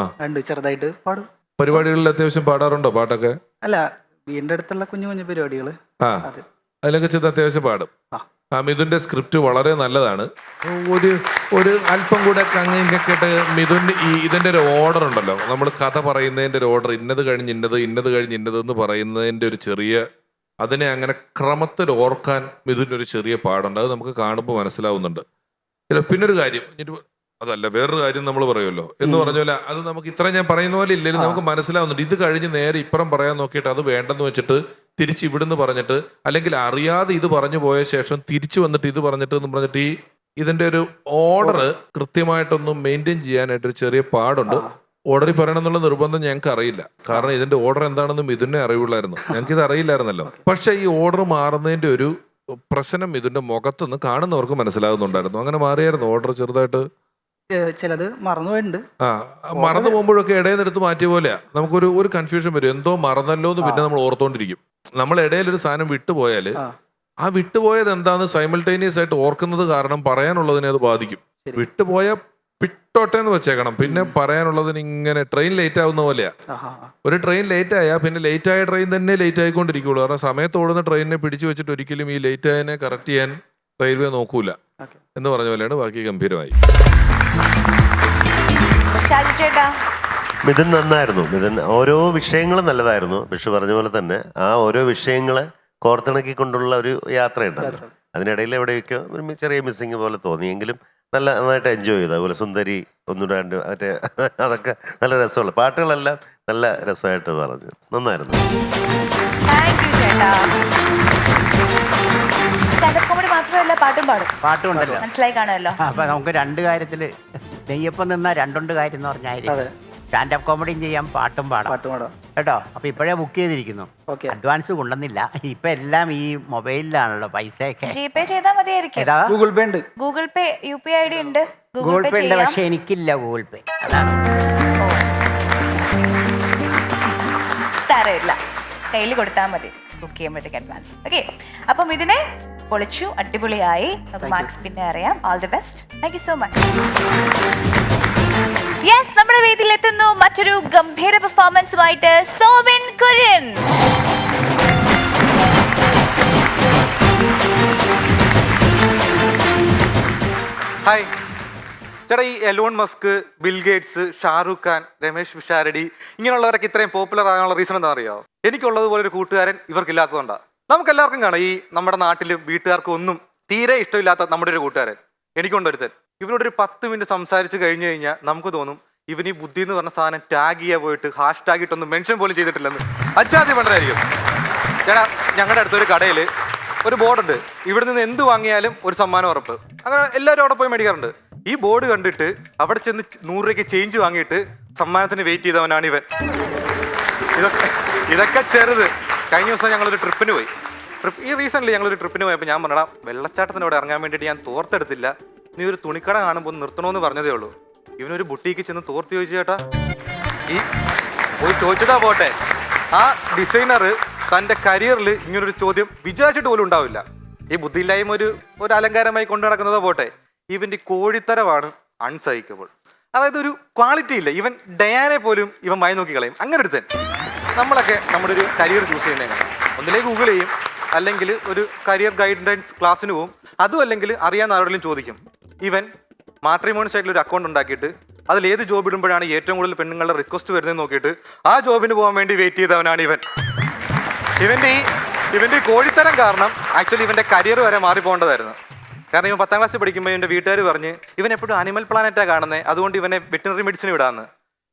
I: ചെറുതായിട്ട് പാടും.
G: പരിപാടികളിൽ അത്യാവശ്യം പാടാറുണ്ടോ പാട്ടൊക്കെ?
I: അല്ല, വീടിന്റെ അടുത്തുള്ള കുഞ്ഞു പരിപാടികൾ
G: അതിലൊക്കെ ചെന്ന് അത്യാവശ്യം പാടും. മിഥുന്റെ സ്ക്രിപ്റ്റ് വളരെ നല്ലതാണ്. ഒരു അല്പം കൂടെ കങ്ങിയൊക്കെ ഇട്ട് മിഥുൻ ഇതിന്റെ ഒരു ഓർഡർ ഉണ്ടല്ലോ, നമ്മൾ കഥ പറയുന്നതിന്റെ ഒരു ഓർഡർ, ഇന്നത് കഴിഞ്ഞ് ഇന്നത് കഴിഞ്ഞ് ഇന്നത് എന്ന് പറയുന്നതിന്റെ ഒരു ചെറിയ, അതിനെ അങ്ങനെ ക്രമത്തിൽ ഓർക്കാൻ മിഥുൻ്റെ ഒരു ചെറിയ പാടുണ്ട്. അത് നമുക്ക് കാണുമ്പോൾ മനസ്സിലാവുന്നുണ്ട്. പിന്നൊരു കാര്യം, അതല്ല വേറൊരു കാര്യം നമ്മൾ പറയുമല്ലോ എന്ന് പറഞ്ഞ പോലെ, അത് നമുക്ക് ഇത്ര ഞാൻ പറയുന്ന പോലെ ഇല്ലെങ്കിലും നമുക്ക് മനസ്സിലാവുന്നുണ്ട്. ഇത് കഴിഞ്ഞ് നേരെ ഇപ്പുറം പറയാൻ നോക്കിയിട്ട് അത് വേണ്ടെന്ന് വെച്ചിട്ട് തിരിച്ച് ഇവിടുന്ന് പറഞ്ഞിട്ട്, അല്ലെങ്കിൽ അറിയാതെ ഇത് പറഞ്ഞു പോയ ശേഷം തിരിച്ചു വന്നിട്ട് ഇത് പറഞ്ഞിട്ട് എന്ന് പറഞ്ഞിട്ട് ഇതിന്റെ ഒരു ഓർഡർ കൃത്യമായിട്ടൊന്നും മെയിൻറ്റെയിൻ ചെയ്യാനായിട്ട് ഒരു ചെറിയ പാടുണ്ട്. ഓർഡറിൽ പറയണം എന്നുള്ള നിർബന്ധം ഞങ്ങൾക്ക് അറിയില്ല, കാരണം ഇതിന്റെ ഓർഡർ എന്താണെന്നും ഇതിനെ അറിവുള്ളായിരുന്നു, ഞങ്ങൾക്ക് ഇത് അറിയില്ലായിരുന്നല്ലോ. പക്ഷെ ഈ ഓർഡർ മാറുന്നതിന്റെ ഒരു പ്രശ്നം ഇതിന്റെ മുഖത്തുനിന്ന് കാണുന്നവർക്ക് മനസ്സിലാകുന്നുണ്ടായിരുന്നു. അങ്ങനെ മാറിയായിരുന്നു ഓർഡർ ചെറുതായിട്ട്.
I: ചിലത് മറന്നുപോയിട്ടുണ്ട്.
G: മറന്നു പോകുമ്പോഴൊക്കെ ഇടയിൽ എടുത്ത് മാറ്റിയ പോലെയാ നമുക്കൊരു കൺഫ്യൂഷൻ വരും. എന്തോ മറന്നല്ലോ എന്ന് പിന്നെ നമ്മൾ ഓർത്തോണ്ടിരിക്കും. നമ്മൾ ഇടയിലൊരു സാധനം വിട്ടുപോയാല് ആ വിട്ടുപോയത് എന്താന്ന് സൈമൾട്ടേനിയസ് ആയിട്ട് ഓർക്കുന്നത് കാരണം പറയാനുള്ളതിനെ അത് ബാധിക്കും. വിട്ടുപോയ വിട്ടോട്ടെ എന്ന് വെച്ചേക്കണം. പിന്നെ പറയാനുള്ളതിന് ഇങ്ങനെ ട്രെയിൻ ലേറ്റ് ആവുന്ന പോലെയാ. ഒരു ട്രെയിൻ ലേറ്റ് ആയാൽ പിന്നെ ലേറ്റ് ആയ ട്രെയിൻ തന്നെ ലേറ്റ് ആയിക്കൊണ്ടിരിക്കുള്ളൂ. കാരണം സമയത്ത് ഓടുന്ന ട്രെയിനിനെ പിടിച്ചു വെച്ചിട്ട് ഒരിക്കലും ഈ ലേറ്റ് ആയതിനെ കറക്റ്റ് ചെയ്യാൻ റെയിൽവേ നോക്കൂല എന്ന് പറഞ്ഞ പോലെയാണ് ബാക്കി ഗംഭീരമായി.
B: മിഥുൻ നന്നായിരുന്നു. മിഥുൻ ഓരോ വിഷയങ്ങളും നല്ലതായിരുന്നു. പക്ഷെ പറഞ്ഞ പോലെ തന്നെ ആ ഓരോ വിഷയങ്ങളെ കോർത്തിണക്കിക്കൊണ്ടുള്ള ഒരു യാത്രയുണ്ടല്ലോ, അതിനിടയിൽ എവിടെയൊക്കെ ഒരു ചെറിയ മിസ്സിങ് പോലെ തോന്നിയെങ്കിലും നന്നായിട്ട് എൻജോയ് ചെയ്തു. അതുപോലെ സുന്ദരി ഒന്നുകൂടെ മറ്റേ അതൊക്കെ നല്ല രസമുള്ള പാട്ടുകളെല്ലാം നല്ല രസമായിട്ട് പറഞ്ഞു. നന്നായിരുന്നു.
D: പാട്ടുണ്ടല്ലോ,
A: മനസ്സിലായി കാണുമല്ലോ.
D: അപ്പൊ നമുക്ക് രണ്ട് കാര്യത്തില് നെയ്യപ്പം നിന്ന രണ്ടുണ്ട് കാര്യം എന്ന് പറഞ്ഞാൽ സ്റ്റാൻഡപ്പ് കോമഡിയും ചെയ്യാം, പാട്ടും പാടാം കേട്ടോ. അപ്പൊ ഇപ്പോഴേ ബുക്ക് ചെയ്തിരിക്കുന്നു, അഡ്വാൻസ് കൊണ്ടുവന്നില്ല. ഇപ്പൊ എല്ലാം ഈ മൊബൈലിലാണല്ലോ പൈസയൊക്കെ.
A: ജിപേ ചെയ്താൽ മതിയായിരിക്കും.
I: ഗൂഗിൾ പേ ഉണ്ട്,
A: ഗൂഗിൾ പേ UPI ID ഉണ്ട്.
D: ഗൂഗിൾ പേ ഉണ്ട്, പക്ഷെ എനിക്കില്ല ഗൂഗിൾ പേ. അതാണ്
A: സാരമില്ല, കയ്യിൽ കൊടുത്താൽ മതി ബുക്ക് ചെയ്യുമ്പോഴത്തേക്ക് അഡ്വാൻസ്. ഓക്കെ, അപ്പം ഇതിനെ പൊളിച്ചു, അടിപൊളിയായി. നമുക്ക് മാർക്സ് പിന്നെ അറിയാം. All the best. Thank you so much. Yes, നമ്മുടെ വേദിയിൽ എത്തുന്നു മറ്റൊരു ഗംഭീര പെർഫോമൻസുമായിട്ട് സോബിൻ കുര്യൻ.
C: ഹായ് ചേട്ടാ, ഈ Elon Musk, Bill Gates, Shahrukh Khan, Ramesh Pisharody ഇങ്ങനെയുള്ളവരൊക്കെ ഇത്രയും പോപ്പുലർ ആകാനുള്ള റീസൺ എന്താ അറിയാമോ? എനിക്കുള്ളതുപോലെ ഒരു കൂട്ടുകാരൻ ഇവർക്കില്ലാത്തതുകൊണ്ടാണ്. നമുക്ക് എല്ലാവർക്കും കാണാം ഈ നമ്മുടെ നാട്ടിലും വീട്ടുകാർക്കും ഒന്നും തീരെ ഇഷ്ടമില്ലാത്ത നമ്മുടെ ഒരു കൂട്ടുകാരൻ എനിക്കൊണ്ടൊരുത്തൻ. ഇവനോടൊരു 10 മിനിറ്റ് സംസാരിച്ച് കഴിഞ്ഞു കഴിഞ്ഞാൽ നമുക്ക് തോന്നും ഇവൻ ഈ ബുദ്ധി എന്ന് പറഞ്ഞ സാധനം ടാഗ് ചെയ്യാൻ പോയിട്ട് #ടാഗ് ഇട്ടൊന്നും മെൻഷൻ പോലും ചെയ്തിട്ടില്ലെന്ന്. അച്ചാദ്യം പണ്ടതായിരിക്കും. ചേട്ടാ, ഞങ്ങളുടെ അടുത്തൊരു കടയിൽ ഒരു ബോർഡുണ്ട്, ഇവിടെ നിന്ന് എന്ത് വാങ്ങിയാലും ഒരു സമ്മാനം ഉറപ്പ്. അങ്ങനെ എല്ലാവരും അവിടെ പോയി മേടിക്കാറുണ്ട്. ഈ ബോർഡ് കണ്ടിട്ട് അവിടെ ചെന്ന് 100 രൂപയ്ക്ക് ചേഞ്ച് വാങ്ങിയിട്ട് സമ്മാനത്തിന് വെയിറ്റ് ചെയ്തവനാണ് ഇവൻ. ഇതൊക്കെ ചെറുത്. കഴിഞ്ഞ ദിവസം ഞങ്ങളൊരു ട്രിപ്പിന് പോയി. ഈ റീസെൻ്റ്ലി ഞങ്ങളൊരു ട്രിപ്പിന് പോയപ്പോൾ ഞാൻ പറഞ്ഞാ വെള്ളച്ചാട്ടത്തിന് അവിടെ ഇറങ്ങാൻ വേണ്ടിയിട്ട് ഞാൻ തോർത്തെടുത്തില്ല, നീ ഒരു തുണിക്കട കാണുമ്പോൾ നിർത്തണമെന്ന് പറഞ്ഞതേ ഉള്ളൂ. ഇവനൊരു ബുട്ടീക്ക് ചെന്ന് തോർത്ത് ചോദിച്ചു. ചേട്ടാ, ഈ പോയി ചോദിച്ചതാ പോട്ടെ, ആ ഡിസൈനർ തൻ്റെ കരിയറിൽ ഇങ്ങനൊരു ചോദ്യം വിചാരിച്ചിട്ട് പോലും ഉണ്ടാവില്ല. ഈ ബുദ്ധിയില്ലായ്മ ഒരു അലങ്കാരമായി കൊണ്ടു നടക്കുന്നതോ പോട്ടെ, ഇവൻ്റെ കോഴിത്തരമാണ് അൺസഹിക്കബിൾ. അതായത് ഒരു ക്വാളിറ്റി ഇല്ല. ഇവൻ ഡയാനെ പോലും ഇവൻ വായി നോക്കി കളയും. അങ്ങനെ ഒരുത്തൻ. നമ്മളൊക്കെ നമ്മുടെ ഒരു കരിയർ ചൂസ് ചെയ്യുന്നത് എങ്ങനെ? ഒന്നിലേക്ക് ഗൂഗിൾ ചെയ്യും, അല്ലെങ്കിൽ ഒരു കരിയർ ഗൈഡൻസ് ക്ലാസ്സിന് പോവും, അതും അല്ലെങ്കിൽ അറിയാവുന്ന ആരോടെങ്കിലും ചോദിക്കും. ഇവൻ മാട്രിമോണി സൈറ്റിൽ ഒരു അക്കൗണ്ട് ഉണ്ടാക്കിയിട്ട് അതിൽ ഏത് ജോബ് ഇടുമ്പോഴാണ് ഏറ്റവും കൂടുതൽ പെണ്ണുങ്ങളുടെ റിക്വസ്റ്റ് വരുന്നത് നോക്കിയിട്ട് ആ ജോബിന് പോകാൻ വേണ്ടി വെയിറ്റ് ചെയ്തവനാണ് ഇവൻ. ഇവൻ്റെ കോഴിത്തരം കാരണം ആക്ച്വലി ഇവൻ്റെ കരിയർ വരെ മാറിപ്പോകേണ്ടതായിരുന്നു. കാരണം ഇവൻ 10ാം ക്ലാസ്സിൽ പഠിക്കുമ്പോൾ ഇവൻ്റെ വീട്ടുകാർ പറഞ്ഞ് ഇവൻ എപ്പോഴും അനിമൽ പ്ലാനറ്റാണ് കാണുന്നത്, അതുകൊണ്ട് ഇവനെ വെറ്റിനറി മെഡിസിൻ വിടാമെന്ന്.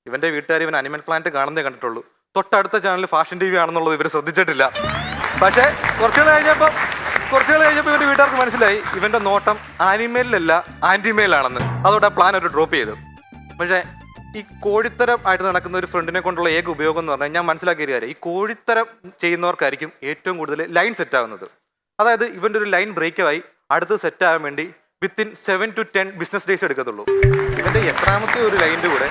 C: ഇവൻ്റെ വീട്ടുകാർ ഇവൻ അനിമൽ പ്ലാനറ്റ് കാണുന്നേ കണ്ടിട്ടുള്ളൂ. തൊട്ടടുത്ത ചാനൽ ഫാഷൻ TV ആണെന്നുള്ളത് ഇവർ ശ്രദ്ധിച്ചിട്ടില്ല. പക്ഷേ കുറച്ചുകൾ കഴിഞ്ഞപ്പോൾ ഇവൻ്റെ വീട്ടുകാർക്ക് മനസ്സിലായി ഇവൻ്റെ നോട്ടം ആനിമേലിലല്ല ആൻറ്റിമേലാണെന്ന്. അതോടെ ആ പ്ലാൻ അവർ ഡ്രോപ്പ് ചെയ്തു. പക്ഷേ ഈ കോഴിത്തരം ആയിട്ട് നടക്കുന്ന ഒരു ഫ്രണ്ടിനെ കൊണ്ടുള്ള ഏക ഉപയോഗം എന്ന് പറഞ്ഞാൽ ഞാൻ മനസ്സിലാക്കിയ കാര്യം, ഈ കോഴിത്തരം ചെയ്യുന്നവർക്കായിരിക്കും ഏറ്റവും കൂടുതൽ ലൈൻ സെറ്റ് ആവുന്നത്. അതായത് ഇവൻ്റെ ഒരു ലൈൻ ബ്രേക്കായി അടുത്ത് സെറ്റ് ആകാൻ വേണ്ടി വിത്തിൻ 7 to 10 ബിസിനസ് ഡേയ്സ് എടുക്കത്തുള്ളൂ. ഇവൻ്റെ എത്രാമത്തെ ഒരു ലൈനിൻ്റെ കൂടെ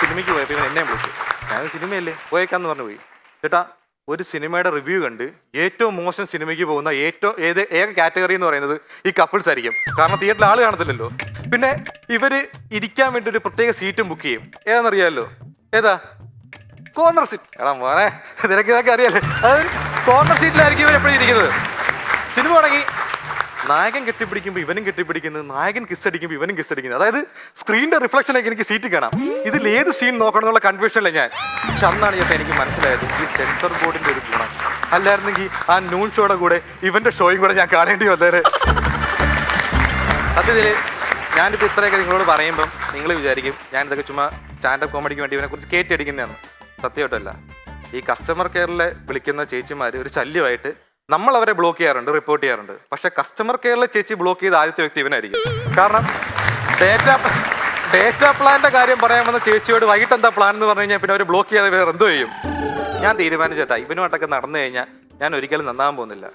C: സിനിമയ്ക്ക് പോയപ്പോൾ ഇവൻ എന്നെ വിളിച്ചു. ഞാൻ സിനിമയല്ലേ പോയേക്കാന്ന് പറഞ്ഞു പോയി. ചേട്ടാ, ഒരു സിനിമയുടെ റിവ്യൂ കണ്ട് ഏറ്റവും മോശം സിനിമയ്ക്ക് പോകുന്ന ഏക കാറ്റഗറി എന്ന് പറയുന്നത് ഈ കപ്പിൾസ് ആയിരിക്കും. കാരണം തിയേറ്ററിൽ ആൾ കാണത്തില്ലല്ലോ. പിന്നെ ഇവര് ഇരിക്കാൻ വേണ്ടി ഒരു പ്രത്യേക സീറ്റും ബുക്ക് ചെയ്യും. ഏതാണെന്നറിയാമല്ലോ? ഏതാ? Corner seat. എടാ മോനെ, നിനക്ക് ഇതൊക്കെ അറിയാലേ. അതായത് കോർണർ സീറ്റിലായിരിക്കും ഇവർ എപ്പോഴും ഇരിക്കുന്നത്. സിനിമ തുടങ്ങി നായകൻ കെട്ടിപ്പിടിക്കുമ്പോൾ ഇവനും കെട്ടിപ്പിടിക്കുന്നത്, നായകൻ കിസ് അടിക്കുമ്പോൾ ഇവനും കിസ് അടിക്കുന്നത്. അതായത് സ്ക്രീനിന്റെ റിഫ്ലക്ഷനൊക്കെ എനിക്ക് സീറ്റ് കാണാം. ഇതിൽ ഏത് സീൻ നോക്കണം എന്നുള്ള കൺഫ്യൂഷനില്ല ഞാൻ. പക്ഷെ അന്നാണ് ചേട്ടാ എനിക്ക് മനസ്സിലായത് ഈ സെൻസർ ബോർഡിന്റെ ഒരു ഗുണം. അല്ലായിരുന്നെങ്കിൽ ആ നൂൺ ഷോയുടെ കൂടെ ഇവന്റെ ഷോയും കൂടെ ഞാൻ കാണേണ്ടി വന്നേരെ. സത്യത്തിൽ ഞാനിപ്പോൾ ഇത്രയൊക്കെ നിങ്ങളോട് പറയുമ്പം നിങ്ങൾ വിചാരിക്കും ഞാനിതൊക്കെ ചുമ്മാ സ്റ്റാൻഡപ്പ് കോമഡിക്ക് വേണ്ടി ഇവനെ കുറിച്ച് കയറ്റി അടിക്കുന്നതാണ്. സത്യമായിട്ടല്ല. ഈ കസ്റ്റമർ കെയറിലെ വിളിക്കുന്ന ചേച്ചിമാർ ഒരു ശല്യമായിട്ട് നമ്മൾ അവരെ ബ്ലോക്ക് ചെയ്യാറുണ്ട്, റിപ്പോർട്ട് ചെയ്യാറുണ്ട്. പക്ഷെ കസ്റ്റമർ കെയറിലെ ചേച്ചി ബ്ലോക്ക് ചെയ്ത ആദ്യത്തെ വ്യക്തി ഇവനായിരിക്കും. കാരണം ഡേറ്റ പ്ലാന്റെ കാര്യം പറയാൻ വന്ന ചേച്ചിയോട് വൈകിട്ട് എന്താ പ്ലാൻ എന്ന് പറഞ്ഞു കഴിഞ്ഞാൽ പിന്നെ അവർ ബ്ലോക്ക് ചെയ്യാതെ വേറെ എന്തോ ചെയ്യും. ഞാൻ തീരുമാനിച്ചേട്ടാ, ഇവനുമായിട്ടൊക്കെ നടന്നു കഴിഞ്ഞാൽ ഞാൻ ഒരിക്കലും നന്നാകാൻ പോകുന്നില്ല.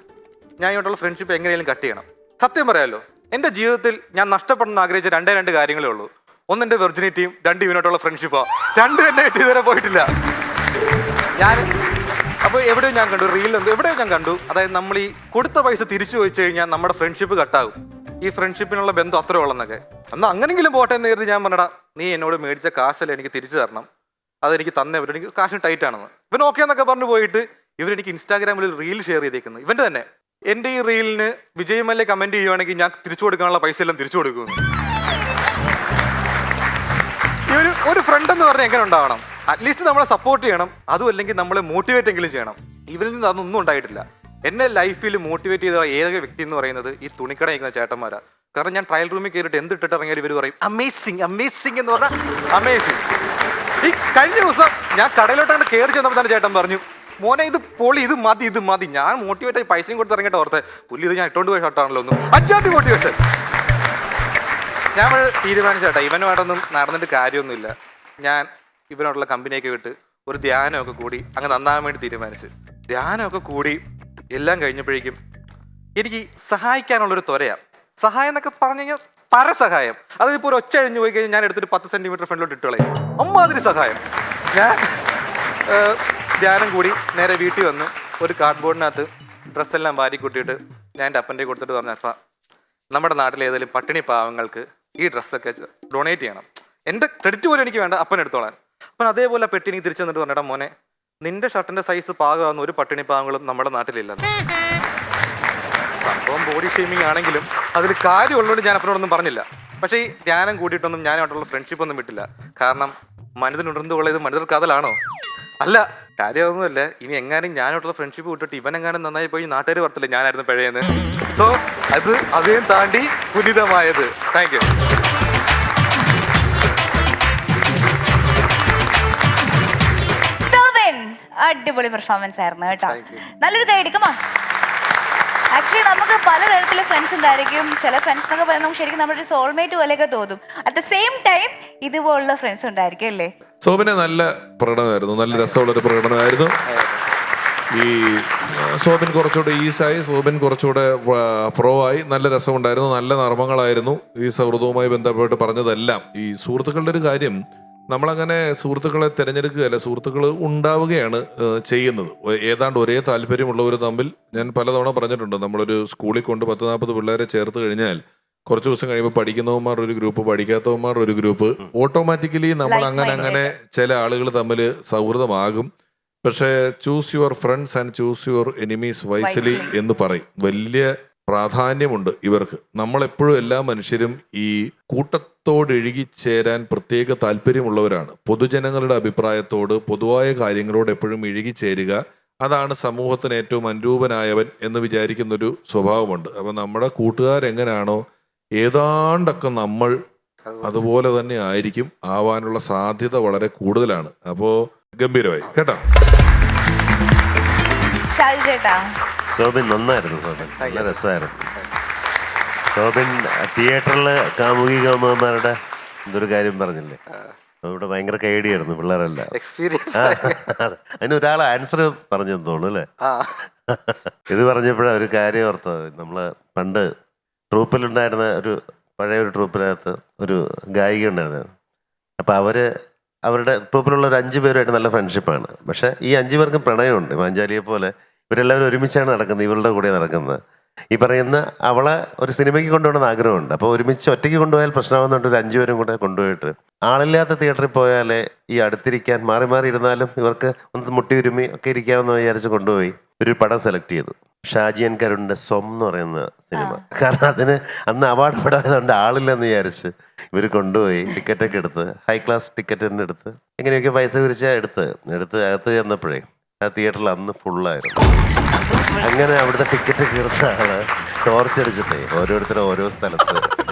C: ഞാൻ ഇങ്ങോട്ടുള്ള ഫ്രണ്ട്ഷിപ്പ് എങ്ങനെയും കട്ട് ചെയ്യണം. സത്യം പറയാമല്ലോ, എൻ്റെ ജീവിതത്തിൽ ഞാൻ നഷ്ടപ്പെടണമെന്ന് ആഗ്രഹിച്ച 2 കാര്യങ്ങളേ ഉള്ളൂ. ഒന്ന് എൻ്റെ വെർജിനിറ്റിയും, 2 ഇവനോട്ടുള്ള ഫ്രണ്ട്ഷിപ്പോ. 2 എന്നെ കിട്ടി ഇതുവരെ പോയിട്ടില്ല. അപ്പോൾ എവിടെയും ഞാൻ കണ്ടു, റീലിലെന്തോ എവിടെയോ ഞാൻ കണ്ടു. അതായത് നമ്മൾ ഈ കൊടുത്ത പൈസ തിരിച്ചു ചോദിച്ചു കഴിഞ്ഞാൽ നമ്മുടെ ഫ്രണ്ട്ഷിപ്പ് കട്ടാകും. ഈ ഫ്രണ്ട്ഷിപ്പിനുള്ള ബന്ധം അത്രേ ഉള്ളെന്നൊക്കെ. എന്നാൽ അങ്ങനെങ്കിലും പോട്ടെ എന്ന് കരുതി ഞാൻ പറഞ്ഞടാ, നീ എന്നോട് മേടിച്ച കാശല്ലേ എനിക്ക് തിരിച്ചു തരണം, അതെനിക്ക് തന്നവരും എനിക്ക് കാശിന് ടൈറ്റ് ആണെന്ന്. ഇവൻ ഓക്കെ എന്നൊക്കെ പറഞ്ഞു പോയിട്ട് ഇവരെനിക്ക് ഇൻസ്റ്റാഗ്രാമിൽ ഒരു റീൽ ഷെയർ ചെയ്തേക്കുന്നു. ഇവൻ്റെ തന്നെ എൻ്റെ ഈ റീലിന് വിജയമല്ലേ കമൻറ്റ് ചെയ്യുവാണെങ്കിൽ ഞാൻ തിരിച്ചു കൊടുക്കാനുള്ള പൈസ എല്ലാം തിരിച്ചു കൊടുക്കുന്നു. ഈ ഒരു ഫ്രണ്ട് എന്ന് പറഞ്ഞാൽ എങ്ങനെ ഉണ്ടാവണം? അറ്റ്ലീസ്റ്റ് നമ്മളെ സപ്പോർട്ട് ചെയ്യണം, അതും അല്ലെങ്കിൽ നമ്മളെ മോട്ടിവേറ്റ് എങ്കിലും ചെയ്യണം. ഇവരിൽ നിന്ന് അതൊന്നും ഉണ്ടായിട്ടില്ല. എന്നെ ലൈഫിൽ മോട്ടിവേറ്റ് ചെയ്ത ഏക വ്യക്തി എന്ന് പറയുന്നത് ഈ തുണിക്കട നിൽക്കുന്ന ചേട്ടന്മാരാ. കാരണം ഞാൻ ട്രയൽ റൂമിൽ കയറിയിട്ട് എന്തിട്ടിട്ട് ഇറങ്ങിയാൽ ഇവർ പറയും അമേസിങ് അമേസിങ് എന്ന് പറഞ്ഞാൽ അമേസിങ്. ഈ കഴിഞ്ഞ ദിവസം ഞാൻ കടയിലോട്ടാണ് കയറി ചെന്നപ്പോൾ തന്നെ ചേട്ടൻ പറഞ്ഞു, മോനെ ഇത് പൊളി, ഇത് മതി. ഞാൻ മോട്ടിവേറ്റ് ആയി പൈസയും കൊടുത്ത് ഇറങ്ങിയിട്ട് ഓർത്തെ പുള്ളി ഇത് ഞാൻ ഇട്ടോണ്ട് പോയ ഷർട്ടാണല്ലോ ഒന്നും അജാതി മോട്ടിവേഷൻ. ഞാൻ തീരുമാനിച്ചേട്ടാ ഇവനുമായിട്ടൊന്നും നടന്നിട്ട് കാര്യമൊന്നുമില്ല. ഞാൻ ഇവനോടുള്ള കമ്പനിയൊക്കെ വിട്ട് ഒരു ധ്യാനമൊക്കെ കൂടി അങ്ങ് നന്നാൻ വേണ്ടി തീരുമാനിച്ചു. ധ്യാനമൊക്കെ കൂടി എല്ലാം കഴിഞ്ഞപ്പോഴേക്കും എനിക്ക് സഹായിക്കാനുള്ളൊരു ത്വരയാണ്. സഹായം എന്നൊക്കെ പറഞ്ഞു കഴിഞ്ഞാൽ പരസഹായം. അതിപ്പോൾ ഒരു ഒച്ച കഴിഞ്ഞ് പോയി കഴിഞ്ഞാൽ ഞാൻ എടുത്തിട്ട് 10 സെൻറ്റിമീറ്റർ ഫ്രണ്ടിലോട്ട് ഇട്ട് കളയും. അമ്മാതിരി സഹായം. ഞാൻ ധ്യാനം കൂടി നേരെ വീട്ടിൽ വന്ന് ഒരു കാർഡ്ബോർഡിനകത്ത് ഡ്രസ്സെല്ലാം വാരി കൂട്ടിയിട്ട് ഞാൻ എൻ്റെ അപ്പൻ്റെ കൊടുത്തിട്ട് പറഞ്ഞു, അപ്പം നമ്മുടെ നാട്ടിലെ ഏതെങ്കിലും പട്ടിണി പാവങ്ങൾക്ക് ഈ ഡ്രസ്സൊക്കെ ഡൊണേറ്റ് ചെയ്യണം. എൻ്റെ ക്രെഡിറ്റ് പോലും എനിക്ക് വേണ്ട, അപ്പൻ എടുത്തോളാൻ. അപ്പം അതേപോലെ പെട്ടി എനിക്ക് തിരിച്ചു വന്നിട്ട് പറഞ്ഞിട്ടാ, മോനെ നിന്റെ ഷർട്ടിൻ്റെ സൈസ് പാകമാകുന്ന ഒരു പട്ടിണി പാവങ്ങളും നമ്മുടെ നാട്ടിലില്ലെന്ന്. സംഭവം ബോഡി ഷെയ്മിങ് ആണെങ്കിലും അതിൽ കാര്യമുള്ളതുകൊണ്ട് ഞാൻ അപ്പനോടൊന്നും പറഞ്ഞില്ല. പക്ഷേ ഈ ധ്യാനം കൂട്ടിയിട്ടൊന്നും ഞാനായിട്ടുള്ള ഫ്രണ്ട്ഷിപ്പ് ഒന്നും വിട്ടില്ല. കാരണം മനിതനുണർന്നു കൊള്ളത് മനിതർ കാതലാണോ? അല്ല, കാര്യമൊന്നുമല്ല. ഇനി എങ്ങാനും ഞാനായിട്ടുള്ള ഫ്രണ്ട്ഷിപ്പ് വിട്ടിട്ട് ഇവനെങ്ങാനും നന്നായി പോയി നാട്ടുകാർ പറത്തില്ല ഞാനായിരുന്നു പിഴയെന്ന്. സോ അത് അതിനും താണ്ടി പുനിതമായത്. Thank you.
A: അടിപൊളി പെർഫോമൻസ് ആയിരുന്നു കേട്ടോ. നല്ലൊരു കൈ അടിക്കുമോ? ആക്ച്വലി നമുക്ക് പലതരത്തിലെ ഫ്രണ്ട്സ് ഉണ്ടായിരിക്കും. ചില ഫ്രണ്ട്സ് എന്നൊക്കെ പറയുന്നത് നമുക്ക് ശരിക്കും നമ്മുടെ ഒരു സോൾമേറ്റ് പോലെയൊക്കെ തോന്നും. അറ്റ് ദ സെയിം ടൈം ഇതുപോലുള്ള ഫ്രണ്ട്സ് ഉണ്ടായിരിക്കും അല്ലേ?
G: സോബിന് നല്ല പ്രകടനമായിരുന്നു, നല്ല രസമുള്ളൊരു പ്രകടനമായിരുന്നു. ഈ സോബിൻ കുറച്ചുകൂടെ ഈസായി, സോബിൻ കുറച്ചുകൂടെ പ്രോ ആയി. നല്ല രസമുണ്ടായിരുന്നു, നല്ല നർമ്മങ്ങളായിരുന്നു. ഈ സൗഹൃദവുമായി ബന്ധപ്പെട്ട് പറഞ്ഞതെല്ലാം. ഈ സുഹൃത്തുക്കളുടെ ഒരു കാര്യം, നമ്മളങ്ങനെ സുഹൃത്തുക്കളെ തിരഞ്ഞെടുക്കുകയല്ല, സുഹൃത്തുക്കൾ ഉണ്ടാവുകയാണ് ചെയ്യുന്നത്. ഏതാണ്ട് ഒരേ താല്പര്യമുള്ളവർ തമ്മിൽ, ഞാൻ പലതവണ പറഞ്ഞിട്ടുണ്ട്, നമ്മളൊരു സ്കൂളിൽ കൊണ്ട് 10-40 പിള്ളേരെ ചേർത്ത് കഴിഞ്ഞാൽ കുറച്ച് ദിവസം കഴിയുമ്പോൾ പഠിക്കുന്നവന്മാർ ഒരു ഗ്രൂപ്പ്, പഠിക്കാത്തവന്മാർ ഒരു ഗ്രൂപ്പ്, ഓട്ടോമാറ്റിക്കലി നമ്മൾ അങ്ങനെ ചില ആളുകൾ തമ്മിൽ സൗഹൃദമാകും. പക്ഷേ choose your friends and choose your enemies wisely എന്ന് പറയും. വലിയ പ്രാധാന്യമുണ്ട് ഇവർക്ക്. നമ്മളെപ്പോഴും എല്ലാ മനുഷ്യരും ഈ കൂട്ടത്തോട് പ്രത്യേക താല്പര്യമുള്ളവരാണ്. പൊതുജനങ്ങളുടെ അഭിപ്രായത്തോട്, പൊതുവായ കാര്യങ്ങളോട് എപ്പോഴും ഇഴുകിച്ചേരുക, അതാണ് സമൂഹത്തിന് ഏറ്റവും അനുരൂപനായവൻ എന്ന് വിചാരിക്കുന്നൊരു സ്വഭാവമുണ്ട്. അപ്പം നമ്മുടെ കൂട്ടുകാരെങ്ങനെയാണോ ഏതാണ്ടൊക്കെ നമ്മൾ അതുപോലെ തന്നെ ആയിരിക്കും, ആവാനുള്ള സാധ്യത വളരെ കൂടുതലാണ്. അപ്പോൾ ഗംഭീരമായി കേട്ടോ.
B: സോബിൻ നന്നായിരുന്നു. സോബിൻ നല്ല രസമായിരുന്നു. സോബിൻ തിയേറ്ററിൽ കാമുകി കാമുകന്മാരുടെ എന്തൊരു കാര്യം പറഞ്ഞില്ലേ, ഇവിടെ ഭയങ്കര കൈഡിയായിരുന്നു പിള്ളേരെല്ലാം.
C: എക്സ്പീരിയൻസ്.
B: അതിന് ഒരാൾ ആൻസർ പറഞ്ഞെന്ന് തോന്നുന്നു അല്ലേ? ഇത് പറഞ്ഞപ്പോഴാണ് ഒരു കാര്യം ഓർത്തത്. നമ്മള് പണ്ട് ട്രൂപ്പിലുണ്ടായിരുന്ന ഒരു പഴയ ഒരു ട്രൂപ്പിനകത്ത് ഒരു ഗായിക ഉണ്ടായിരുന്നു. അപ്പം അവരുടെ ട്രൂപ്പിലുള്ള ഒരു 5 പേരുമായിട്ട് നല്ല ഫ്രണ്ട്ഷിപ്പാണ്. പക്ഷെ ഈ 5 പേർക്കും പ്രണയമുണ്ട്. മാഞ്ചാലിയെ പോലെ ഇവരെല്ലാവരും ഒരുമിച്ചാണ് നടക്കുന്നത്, ഇവരുടെ കൂടെ നടക്കുന്നത്. ഈ പറയുന്ന അവളെ ഒരു സിനിമയ്ക്ക് കൊണ്ടുപോകണമെന്ന് ആഗ്രഹമുണ്ട്. അപ്പോൾ ഒരുമിച്ച് ഒറ്റയ്ക്ക് കൊണ്ടുപോയാൽ പ്രശ്നമാകുന്നുണ്ട്. ഒരു 5 പേരും കൂടെ കൊണ്ടുപോയിട്ട് ആളില്ലാത്ത തിയേറ്ററിൽ പോയാലേ ഈ അടുത്തിരിക്കാൻ മാറി മാറി ഇരുന്നാലും ഇവർക്ക് ഒന്ന് മുട്ടി ഉരുമി ഒക്കെ ഇരിക്കാമെന്ന് വിചാരിച്ച് കൊണ്ടുപോയി ഒരു പടം സെലക്ട് ചെയ്തു. ഷാജിയൻ കരുണിന്റെ സ്വം എന്ന് പറയുന്ന സിനിമ. കാരണം അതിന് അന്ന് അവാർഡ് പെടാതുകൊണ്ട് ആളില്ലെന്ന് വിചാരിച്ച് ഇവർ കൊണ്ടുപോയി ടിക്കറ്റൊക്കെ എടുത്ത്, ഹൈ ക്ലാസ് ടിക്കറ്റ് തന്നെ എടുത്ത് എങ്ങനെയൊക്കെ പൈസ പിരിച്ചാൽ എടുത്ത് അകത്ത് ചെന്നപ്പോഴേ ആ തിയേറ്ററിൽ അന്ന് ഫുള്ളായിരുന്നു. അങ്ങനെ അവിടുത്തെ ടിക്കറ്റ് കീറുന്ന ആള് ടോർച്ചടിച്ചിട്ടേ ഓരോരുത്തരും ഓരോ സ്ഥലത്ത്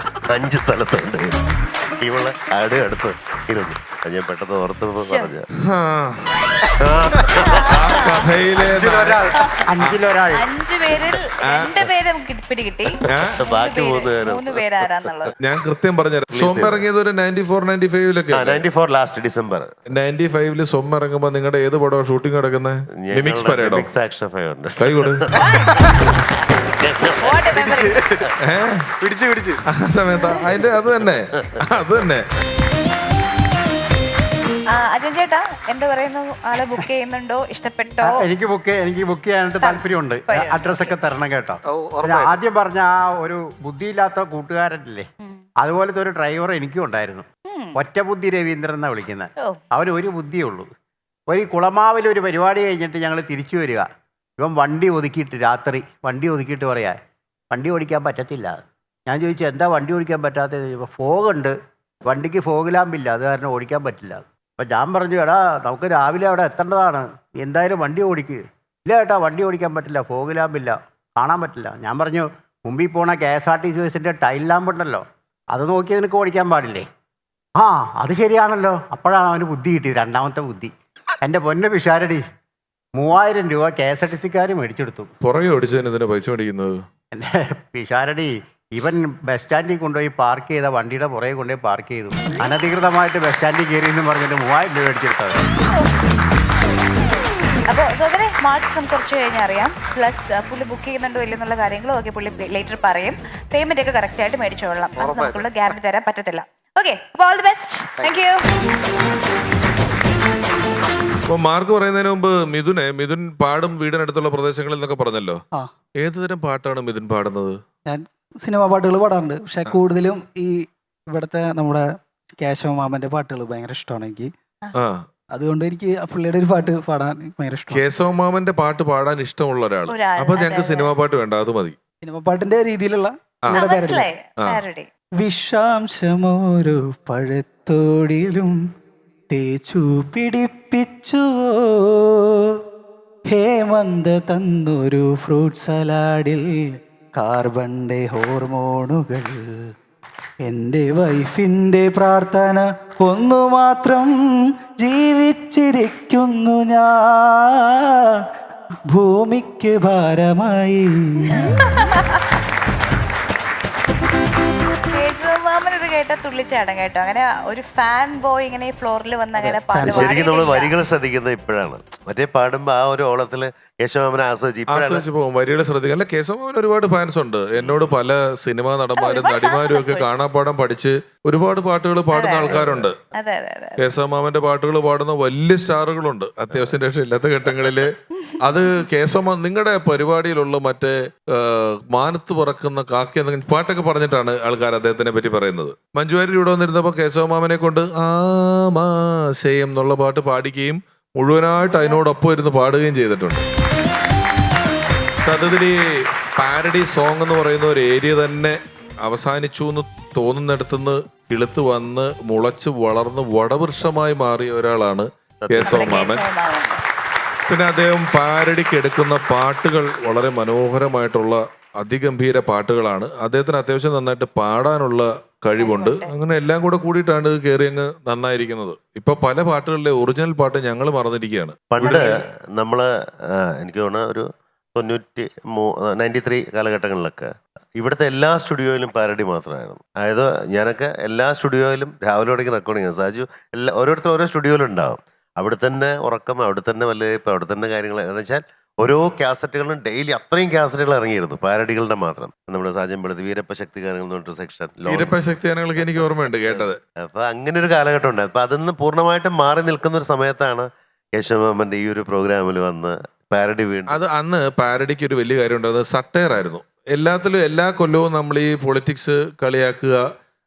B: 5 സ്ഥലത്തുണ്ട്. ഇവള് അടുത്ത് ഇരുന്നു. ഞാൻ പെട്ടെന്ന് ഓർത്തപ്പോ പറഞ്ഞ
G: കഥയിലെ
D: 5-ൽ-1
A: 5 പേരിൽ 2 പേരെ പിടികിട്ടി.
B: ബാക്കി 3
A: പേരാരാന്നുള്ളത്
G: ഞാൻ കൃത്യം പറഞ്ഞുതരാം. സ്വം ഇറങ്ങിയത് ഒരു 94-95
B: 94 ലാസ്റ്റ് ഡിസംബർ.
G: 95 സ്വം ഇറങ്ങുമ്പോ നിങ്ങളുടെ ഏത് പടമാണ് ഷൂട്ടിംഗ് നടക്കുന്നത്? മിമിക്സ് പരേഡോ? കൈ കൊടു.
C: പിടിച്ചു
G: ആ സമയത്ത് അതിന്റെ അത് തന്നെ.
A: അജയൻ ചേട്ടാ എന്താ പറയുന്നു? ആളെ ബുക്ക് ചെയ്യുന്നുണ്ടോ? ഇഷ്ടപ്പെട്ടോ?
D: എനിക്ക് ബുക്ക് ചെയ്യാനായിട്ട് താല്പര്യമുണ്ട്. അഡ്രസ്സൊക്കെ തരണം കേട്ടോ. ആദ്യം പറഞ്ഞ ആ ഒരു ബുദ്ധിയില്ലാത്ത കൂട്ടുകാരല്ലേ, അതുപോലത്തെ ഒരു ഡ്രൈവർ എനിക്കും ഉണ്ടായിരുന്നു. ഒറ്റ ബുദ്ധി രവീന്ദ്രൻ എന്നാ വിളിക്കുന്നത്. അവന് ഒരു ബുദ്ധിയേ ഉള്ളൂ. ഒരു കുളമാവിൽ ഒരു പരിപാടി കഴിഞ്ഞിട്ട് ഞങ്ങൾ തിരിച്ചു വരിക. ഇവൻ വണ്ടി ഒതുക്കിയിട്ട് പറയാ വണ്ടി ഓടിക്കാൻ പറ്റത്തില്ല. ഞാൻ ചോദിച്ചു എന്താ വണ്ടി ഓടിക്കാൻ പറ്റാത്തത്? ഫോഗുണ്ട്, വണ്ടിക്ക് ഫോഗ് ലാമ്പില്ല, അത് കാരണം ഓടിക്കാൻ പറ്റില്ല. അപ്പം ഞാൻ പറഞ്ഞു എടാ നമുക്ക് രാവിലെ അവിടെ എത്തേണ്ടതാണ്, എന്തായാലും വണ്ടി ഓടിക്കുക. ഇല്ല ചേട്ടാ വണ്ടി ഓടിക്കാൻ പറ്റില്ല, ഫോഗ് ലാമ്പില്ല, കാണാൻ പറ്റില്ല. ഞാൻ പറഞ്ഞു മുമ്പിൽ പോണ KSRTC ബസ്സിൻ്റെ ടൈൽ ലാമ്പുണ്ടല്ലോ, അത് നോക്കി നിനക്ക് ഓടിക്കാൻ പാടില്ലേ? ആ അത് ശരിയാണല്ലോ. അപ്പോഴാണ് അവന് ബുദ്ധി കിട്ടിയത്, രണ്ടാമത്തെ ബുദ്ധി. എൻ്റെ പൊന്നു പിഷാരടി 3000 രൂപ KSRTCക്കാർ മേടിച്ചെടുത്തു.
G: പുറകെ ഓടിച്ചതിന് ഇതിന് പൈസ മേടിക്കുന്നത്?
D: എൻ്റെ പിഷാരടി ഇവൻ ബസ് സ്റ്റാൻഡിൽ കൊണ്ടുപോയി പാർക്ക് ചെയ്ത വണ്ടിയുടെ പുറകെ കൊണ്ടുപോയി പാർക്ക് ചെയ്തു. അനധികൃതമായിട്ട് ബസ് സ്റ്റാൻഡിൽ കയറി എന്ന് പറഞ്ഞിട്ട് 3000 രൂപ മേടിച്ചെടുത്തത്.
A: അപ്പോൾ സോദരെ മാർക്സ് നമുക്ക് കുറച്ച് കഴിഞ്ഞ് അറിയാം. പ്ലസ് പുള്ളി ബുക്ക് ചെയ്യുന്നുണ്ടോ ഇല്ലെന്നുള്ള കാര്യങ്ങളും ഒക്കെ പുള്ളി ലേറ്റർ പറയും. പേയ്മെന്റ് ഒക്കെ കറക്റ്റ് ആയിട്ട് മേടിച്ചോളാം. അത് നമുക്കുള്ള ഗ്യാരണ്ടി തരാൻ പറ്റത്തില്ല. ഓക്കെ, അപ്പോൾ all the best. Thank you.
G: അപ്പൊ മാർക്ക് പറയുന്നതിന് മുമ്പ് മിഥുൻ പാടും വീടിനടുത്തുള്ള പ്രദേശങ്ങളിൽ എന്നൊക്കെ പറഞ്ഞല്ലോ. ഏത് തരം പാട്ടാണ് മിഥുൻ പാടുന്നത്?
H: ഞാൻ സിനിമാ പാട്ടുകൾ പാടാറുണ്ട്, പക്ഷെ കൂടുതലും ഈ ഇവിടുത്തെ നമ്മുടെ കേശവ മാമന്റെ പാട്ടുകൾ ഭയങ്കര ഇഷ്ടമാണ് എനിക്ക്. അതുകൊണ്ട് എനിക്ക് പുള്ളിയുടെ ഒരു പാട്ട് പാടാൻ ഭയങ്കര ഇഷ്ടം.
G: കേശവ മാമന്റെ പാട്ട് പാടാൻ ഇഷ്ടമുള്ള ഒരാൾ. അപ്പൊ ഞങ്ങൾക്ക് സിനിമാ പാട്ട് വേണ്ട, അത് മതി.
H: സിനിമാ പാട്ടിന്റെ രീതിയിലുള്ള വിഷാംശമോരോ പഴത്തോടിലും തേച്ചു പിടിപ്പിച്ചു ഹേമന്ത് തന്നൊരു ഫ്രൂട്ട് സലാഡിൽ കാർബണിൻ്റെ ഹോർമോണുകൾ എൻ്റെ വൈഫിൻ്റെ പ്രാർത്ഥന ഒന്നു മാത്രം ജീവിച്ചിരിക്കുന്നു ഞാൻ ഭൂമിക്ക് ഭാരമായി.
A: കേശവമാമൻ ഇത് കേട്ട തുള്ളിച്ചാടം കേട്ടോ. അങ്ങനെ ഒരു ഫാൻ ബോയ് ഇങ്ങനെ ഈ ഫ്ലോറിൽ വന്ന് അങ്ങനെ
B: ശരിക്കും നമ്മൾ വരികൾ ശ്രദ്ധിക്കുന്നത് ഇപ്പോഴാണ്. മറ്റേ പാടുമ്പോ ആ ഒരു ഓളത്തില് കേശവമാമനെ
G: ആസ്വദിച്ച് പോകും. വരികൾ ശ്രദ്ധിക്കുക. അല്ല, കേശവമാമൻ ഒരുപാട് ഫാൻസ് ഉണ്ട്. എന്നോട് പല സിനിമാ നടന്മാരും നടിമാരും ഒക്കെ കാണാപ്പാടം പഠിച്ച് ഒരുപാട് പാട്ടുകൾ പാടുന്ന ആൾക്കാരുണ്ട്. കേശവമാമന്റെ പാട്ടുകൾ പാടുന്ന വലിയ സ്റ്റാറുകളുണ്ട്. അത്യാവശ്യം രക്ഷയില്ലാത്ത ഘട്ടങ്ങളില് അത് കേശവമാമൻ നിങ്ങളുടെ പരിപാടിയിലുള്ള മറ്റേ മാനത്ത് പറക്കുന്ന കാക്കി എന്നൊക്കെ പാട്ടൊക്കെ പറഞ്ഞിട്ടാണ് ആൾക്കാർ അദ്ദേഹത്തിനെ പറ്റി പറയുന്നത്. മഞ്ജുവാരി ഇവിടെ വന്നിരുന്നപ്പോ കേശവമാമനെ കൊണ്ട് ആമാശയം എന്നുള്ള പാട്ട് പാടിക്കുകയും മുഴുവനായിട്ട് അതിനോടൊപ്പം ഇരുന്ന് പാടുകയും ചെയ്തിട്ടുണ്ട്. സത്യത്തിൽ ഈ പാരഡി സോങ് എന്ന് പറയുന്ന ഒരു ഏരിയ തന്നെ അവസാനിച്ചു എന്ന് തോന്നുന്നിടത്തുനിന്ന് കിളുത്ത് വന്ന് മുളച്ച് വളർന്ന് വടവൃക്ഷമായി മാറിയ ഒരാളാണ് കേശവമാമൻ. പിന്നെ അദ്ദേഹം പാരഡിക്ക് എടുക്കുന്ന പാട്ടുകൾ വളരെ മനോഹരമായിട്ടുള്ള അതിഗംഭീര പാട്ടുകളാണ്. അദ്ദേഹത്തിന് അത്യാവശ്യം നന്നായിട്ട് പാടാനുള്ള കഴിവുണ്ട്. അങ്ങനെ എല്ലാം കൂടെ കൂടിയിട്ടാണ് ഇത് കയറി അങ്ങ് നന്നായിരിക്കുന്നത്. ഇപ്പൊ പല പാട്ടുകളിലെ ഒറിജിനൽ പാട്ട് ഞങ്ങൾ മറന്നിരിക്കുകയാണ്.
B: പണ്ട് നമ്മള് എനിക്ക് തോന്നുന്ന ഒരു 93 കാലഘട്ടങ്ങളിലൊക്കെ ഇവിടുത്തെ എല്ലാ സ്റ്റുഡിയോയിലും പാരഡി മാത്രമായിരുന്നു. അതായത് ഞാനൊക്കെ എല്ലാ സ്റ്റുഡിയോയിലും രാവിലെ തുടങ്ങി റെക്കോർഡിങ് സാജു ഓരോരുത്തർ ഓരോ സ്റ്റുഡിയോയിലുണ്ടാവും. അവിടെ തന്നെ ഉറക്കം, അവിടെ തന്നെ വല്ലയിപ്പം, അവിടെ തന്നെ കാര്യങ്ങൾ എന്ന് വെച്ചാൽ ഓരോ കാസറ്റുകളും ഡെയിലി അത്രയും കാസറ്റുകൾ ഇറങ്ങിയിരുന്നു പാരഡികളുടെ മാത്രം. നമ്മുടെ സാജമ്പളത്ത് വീരപ്പ ശക്തി ഗാനങ്ങൾ എന്ന് പറഞ്ഞിട്ട് സെക്ഷൻ,
G: വീരപ്പ ശക്തി ഗാനങ്ങളൊക്കെ എനിക്ക് ഓർമ്മയുണ്ട് കേട്ടത്.
B: അപ്പൊ അങ്ങനെ ഒരു കാലഘട്ടം ഉണ്ടായിരുന്നു. അപ്പൊ അതിന്ന് പൂർണ്ണമായിട്ടും മാറി നിൽക്കുന്ന ഒരു സമയത്താണ് കേശവമാമന്റെ ഈ ഒരു പ്രോഗ്രാമിൽ വന്ന് പാരഡി വീണ്ടും.
G: അത് അന്ന് പാരഡിക്ക് ഒരു വലിയ കാര്യം ഉണ്ടായിരുന്നത് സട്ടയർ ആയിരുന്നു. എല്ലാത്തിലും എല്ലാ കൊല്ലവും നമ്മൾ ഈ പൊളിറ്റിക്സ് കളിയാക്കുക,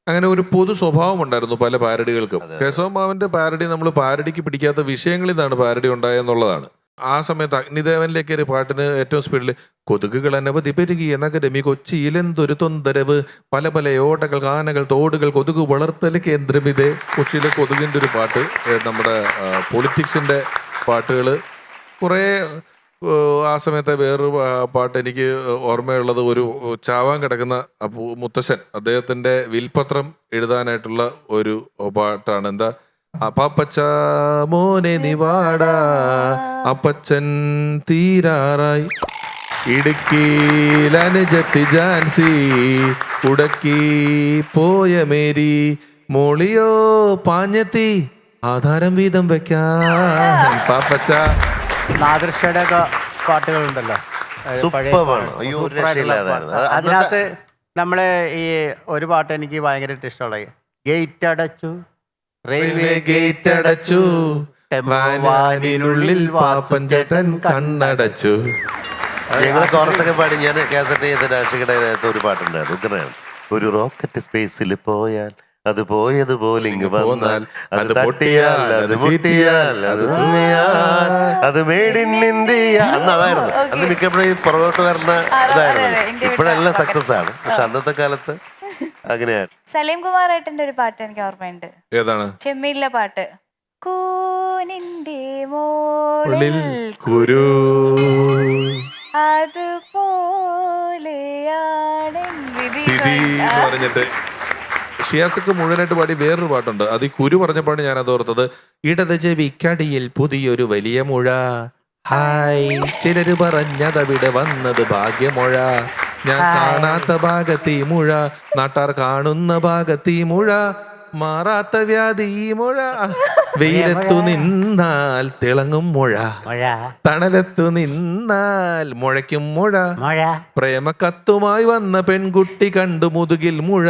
G: അങ്ങനെ ഒരു പൊതു സ്വഭാവം ഉണ്ടായിരുന്നു പല പാരഡികൾക്കും. കേശവമാമന്റെ പാരഡി നമ്മൾ പാരഡിക്ക് പിടിക്കാത്ത വിഷയങ്ങളിൽ നിന്നാണ് പാരഡി ഉണ്ടായെന്നുള്ളതാണ്. ആ സമയത്ത് അഗ്നിദേവനിലേക്ക് ഒരു പാട്ടിന് ഏറ്റവും സ്പീഡിൽ കൊതുകുകൾ അനവധി പെരുകി നഗരമി കൊച്ചിയിലെന്തൊരു തൊന്തരവ് പല പല ഓടകൾ കാനകൾ തോടുകൾ കൊതുക് വളർത്തൽ കേന്ദ്രമിതേ. കൊച്ചിയിലെ കൊതുകിൻ്റെ ഒരു പാട്ട്, നമ്മുടെ പൊളിറ്റിക്സിന്റെ പാട്ടുകൾ കുറേ. ആ സമയത്തെ വേറൊരു പാട്ട് എനിക്ക് ഓർമ്മയുള്ളത്, ഒരു ചാവാൻ കിടക്കുന്ന മുത്തശ്ശൻ അദ്ദേഹത്തിന്റെ വിൽപത്രം എഴുതാനായിട്ടുള്ള ഒരു പാട്ടാണ്. എന്താ, അപ്പാപ്പച്ച മോനെ നിവാടാ അപ്പച്ചൻ തീരാറായി ഇടുക്കിയിൽ അനുജത്തി ജാൻസി ഉടക്കി പോയ മേരി മോളിയോ പാഞ്ഞെത്തി ആധാരം വീതം വെക്കാൻ പാപ്പച്ച.
D: നാദൃശയുടെ ഒക്കെ പാട്ടുകളുണ്ടല്ലോ, അതിനകത്ത് നമ്മള് ഈ ഒരു പാട്ട് എനിക്ക് ഭയങ്കരമായിട്ട് ഇഷ്ടമുള്ളത്, ഗേറ്റ് അടച്ചു
G: റെയിൽവേ ഗേറ്റ് അടച്ചു വാനിനുള്ളിൽ പാപ്പൻ ചേട്ടൻ കണ്ണടച്ചു.
B: ഞങ്ങള് കോറസൊക്കെ പാടി ഞാൻ കാസറ്റ് ചെയ്ത രാഷ്ട്രീയയുടെ ഒരു പാട്ടുണ്ടായിരുന്നു. ഉഗ്രനാണ്. ഒരു റോക്കറ്റ് സ്പേസിൽ പോയാൽ അത് പോയതുപോലെ ഇങ്ങ് വന്നാൽ അത് പൊട്ടിയാൽ അത് മുട്ടിയാൽ അത് സുനിയാൽ അത് മേഡ് ഇൻ ഇന്ത്യ. അന്ന് അതായിരുന്നു. അന്ന് മിക്കപ്പോഴും പുറകോട്ട് വരുന്ന ഇതായിരുന്നു. ഇപ്പോഴെല്ലാം സക്സസ് ആണ്, പക്ഷെ അന്നത്തെ കാലത്ത് അങ്ങനെയായിരുന്നു.
A: സലീം കുമാർ ഏട്ടന്റെ ഒരു പാട്ട് എനിക്ക് ഓർമ്മയുണ്ട്.
G: ഏതാണ്?
A: ചെമ്മീനിലെ പാട്ട്. കൂനിന്റെ മോളിൽ
G: കുരു
A: അതുപോലെയാണ് വിധി
G: പറഞ്ഞിട്ട് ഷിയാസക്ക് മുഴുവനായിട്ട് പാടി വേറൊരു പാട്ടുണ്ട്. അത് ഈ കുരു പറഞ്ഞപ്പോഴാണ് ഞാൻ അത് ഓർത്തത്. ഇടത് ചെവിക്കടിയിൽ പുതിയൊരു വലിയ മുഴ, ഹായ് ചിലര് പറഞ്ഞതവിടെ വന്നത് ഭാഗ്യമുഴ, ഞാൻ കാണാത്ത ഭാഗത്തീ മുഴ, നാട്ടാർ കാണുന്ന ഭാഗത്തീ മുഴ, മാറാത്ത വ്യാധി മുഴ, വെയിലത്തു നിന്നാൽ തിളങ്ങും മുഴ, തണലത്തു നിന്നാൽ മുഴയ്ക്കും മുഴ, പ്രേമക്കത്തുമായി വന്ന പെൺകുട്ടി കണ്ടു മുതുകിൽ മുഴ,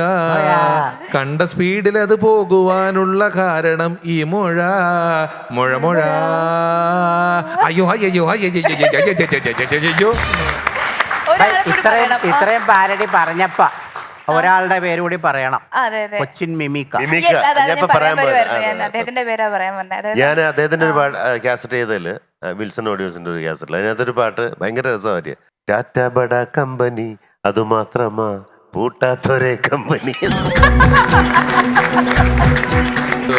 G: കണ്ട സ്പീഡിൽ അത് പോകുവാനുള്ള കാരണം ഈ മുഴ, മുഴ മുഴ. അയ്യോ അയ്യോ അയ്യോ.
D: ഇത്രയും പാരഡി പറഞ്ഞപ്പ ഒരാളുടെ പേര് കൂടി പറയണം. കൊച്ചിൻ മിമിക്ക.
B: ഞാൻ അദ്ദേഹത്തിന്റെ ഒരു കാസറ്റ് ചെയ്തതില് വിൽസൺ ഓഡിയോസിന്റെ ഒരു കാസറ്റിൽ അതിനകത്തൊരു പാട്ട് ഭയങ്കര രസമായിരിക്കും. ടാറ്റ ബഡ കമ്പനി അത് മാത്രമാ പൂട്ടാത്തൊരേ കമ്പനി.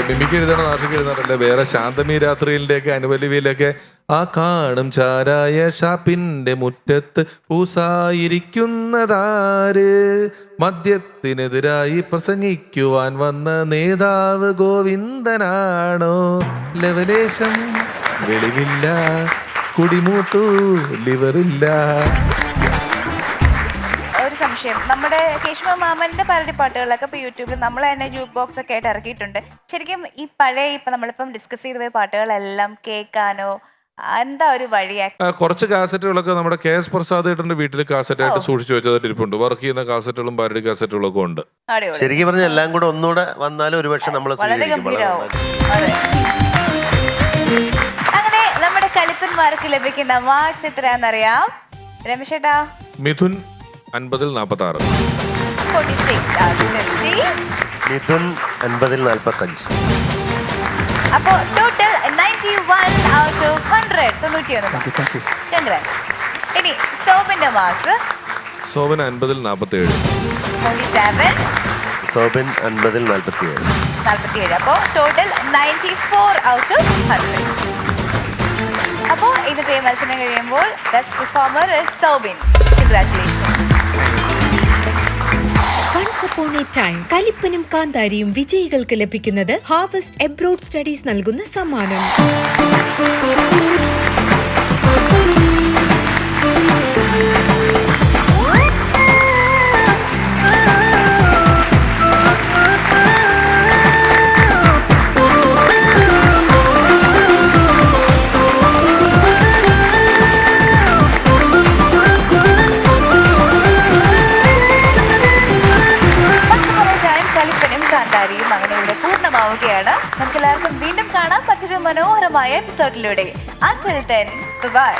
G: മിമിക്ക് എഴുതണം, നാഷിക്ക് എഴുതാറില്ല. വേറെ ശാന്തമി രാത്രിയിലെ ഒക്കെ അനുപല്ലവിയിലൊക്കെ ആ കാണും ചാരായ ഷാപ്പിന്റെ മുറ്റത്ത് പൂസായിരിക്കുന്നതാര്, മദ്യത്തിനെതിരായി പ്രസംഗിക്കുവാൻ വന്ന നേതാവ് ഗോവിന്ദനാണോ, ലവലേശം വെളിവില്ല, കുടിമൂത്തു ലിവറില്ല.
A: ഒരു സംശയം, നമ്മുടെ കേശവ മാമന്റെ പാരഡി പാട്ടുകളൊക്കെ ഇപ്പൊ യൂട്യൂബിൽ നമ്മൾ തന്നെ ജൂക്ക് ബോക്സ് ഒക്കെ ആയിട്ട് ഇറക്കിയിട്ടുണ്ട്. ശരിക്കും ഈ പഴയ ഇപ്പൊ നമ്മളിപ്പം ഡിസ്കസ് ചെയ്ത പോയ പാട്ടുകളെല്ലാം കേൾക്കാനോ എന്താ ഒരു വഴിയാ?
G: കുറച്ച് കാസറ്റുകളൊക്കെ നമ്മുടെ KS പ്രസാദ് ഏട്ടന്റെ വീട്ടിൽ കാസറ്റായിട്ട് സൂക്ഷിച്ചു വെച്ചതായിട്ട് ഇരിപ്പുണ്ട്. വർക്ക് ചെയ്യുന്ന കാസറ്റുകളും പാരഡി കാസറ്റുകളും ഒക്കെ ഉണ്ട്.
A: അടിപൊളി.
B: ശരിക്കും പറഞ്ഞാൽ എല്ലാം കൂടെ ഒന്നുകൂടെ വന്നാലും ഒരുപക്ഷെ നമ്മൾ
A: വളരെ ഗംഭീരമാവും. അതെ. അങ്ങനെ നമ്മുടെ കളിപ്പന്മാർക്ക് ലഭിക്കുന്ന മാർക്സ് എത്രയാണെന്നറിയാം. രമേശ് ചേട്ടാ?
G: മിഥുൻ 50-ൽ 46.
A: 46 out of 50.
B: മിഥുൻ 50-ൽ 45.
A: അപ്പോ ടോട്ടൽ 91 out of 100. 91. Congrats. ഇനി സോബിന്റെ മാർക്സ്?
G: സോബൻ 50-ൽ 47.
A: 47.
B: സോബിൻ 50-ൽ 47.
A: 47. അപ്പോ ടോട്ടൽ 94 out of 100. അപ്പോ ഇന്നത്തെ മത്സരം കഴിയുമ്പോൾ best performer Sobin. Congratulations.
J: Once upon a time കലിപ്പനും കാന്താരിയും വിജയികൾക്ക് ലഭിക്കുന്നത് ഹാർവസ്റ്റ് എബ്രോഡ് സ്റ്റഡീസ് നൽകുന്ന സമ്മാനം.
A: അങ്ങനെ ഇവിടെ പൂർണ്ണമാവുകയാണ്. നമുക്ക് എല്ലാവർക്കും വീണ്ടും കാണാം മറ്റൊരു മനോഹരമായ എപ്പിസോഡിലൂടെ. Until then, bye bye.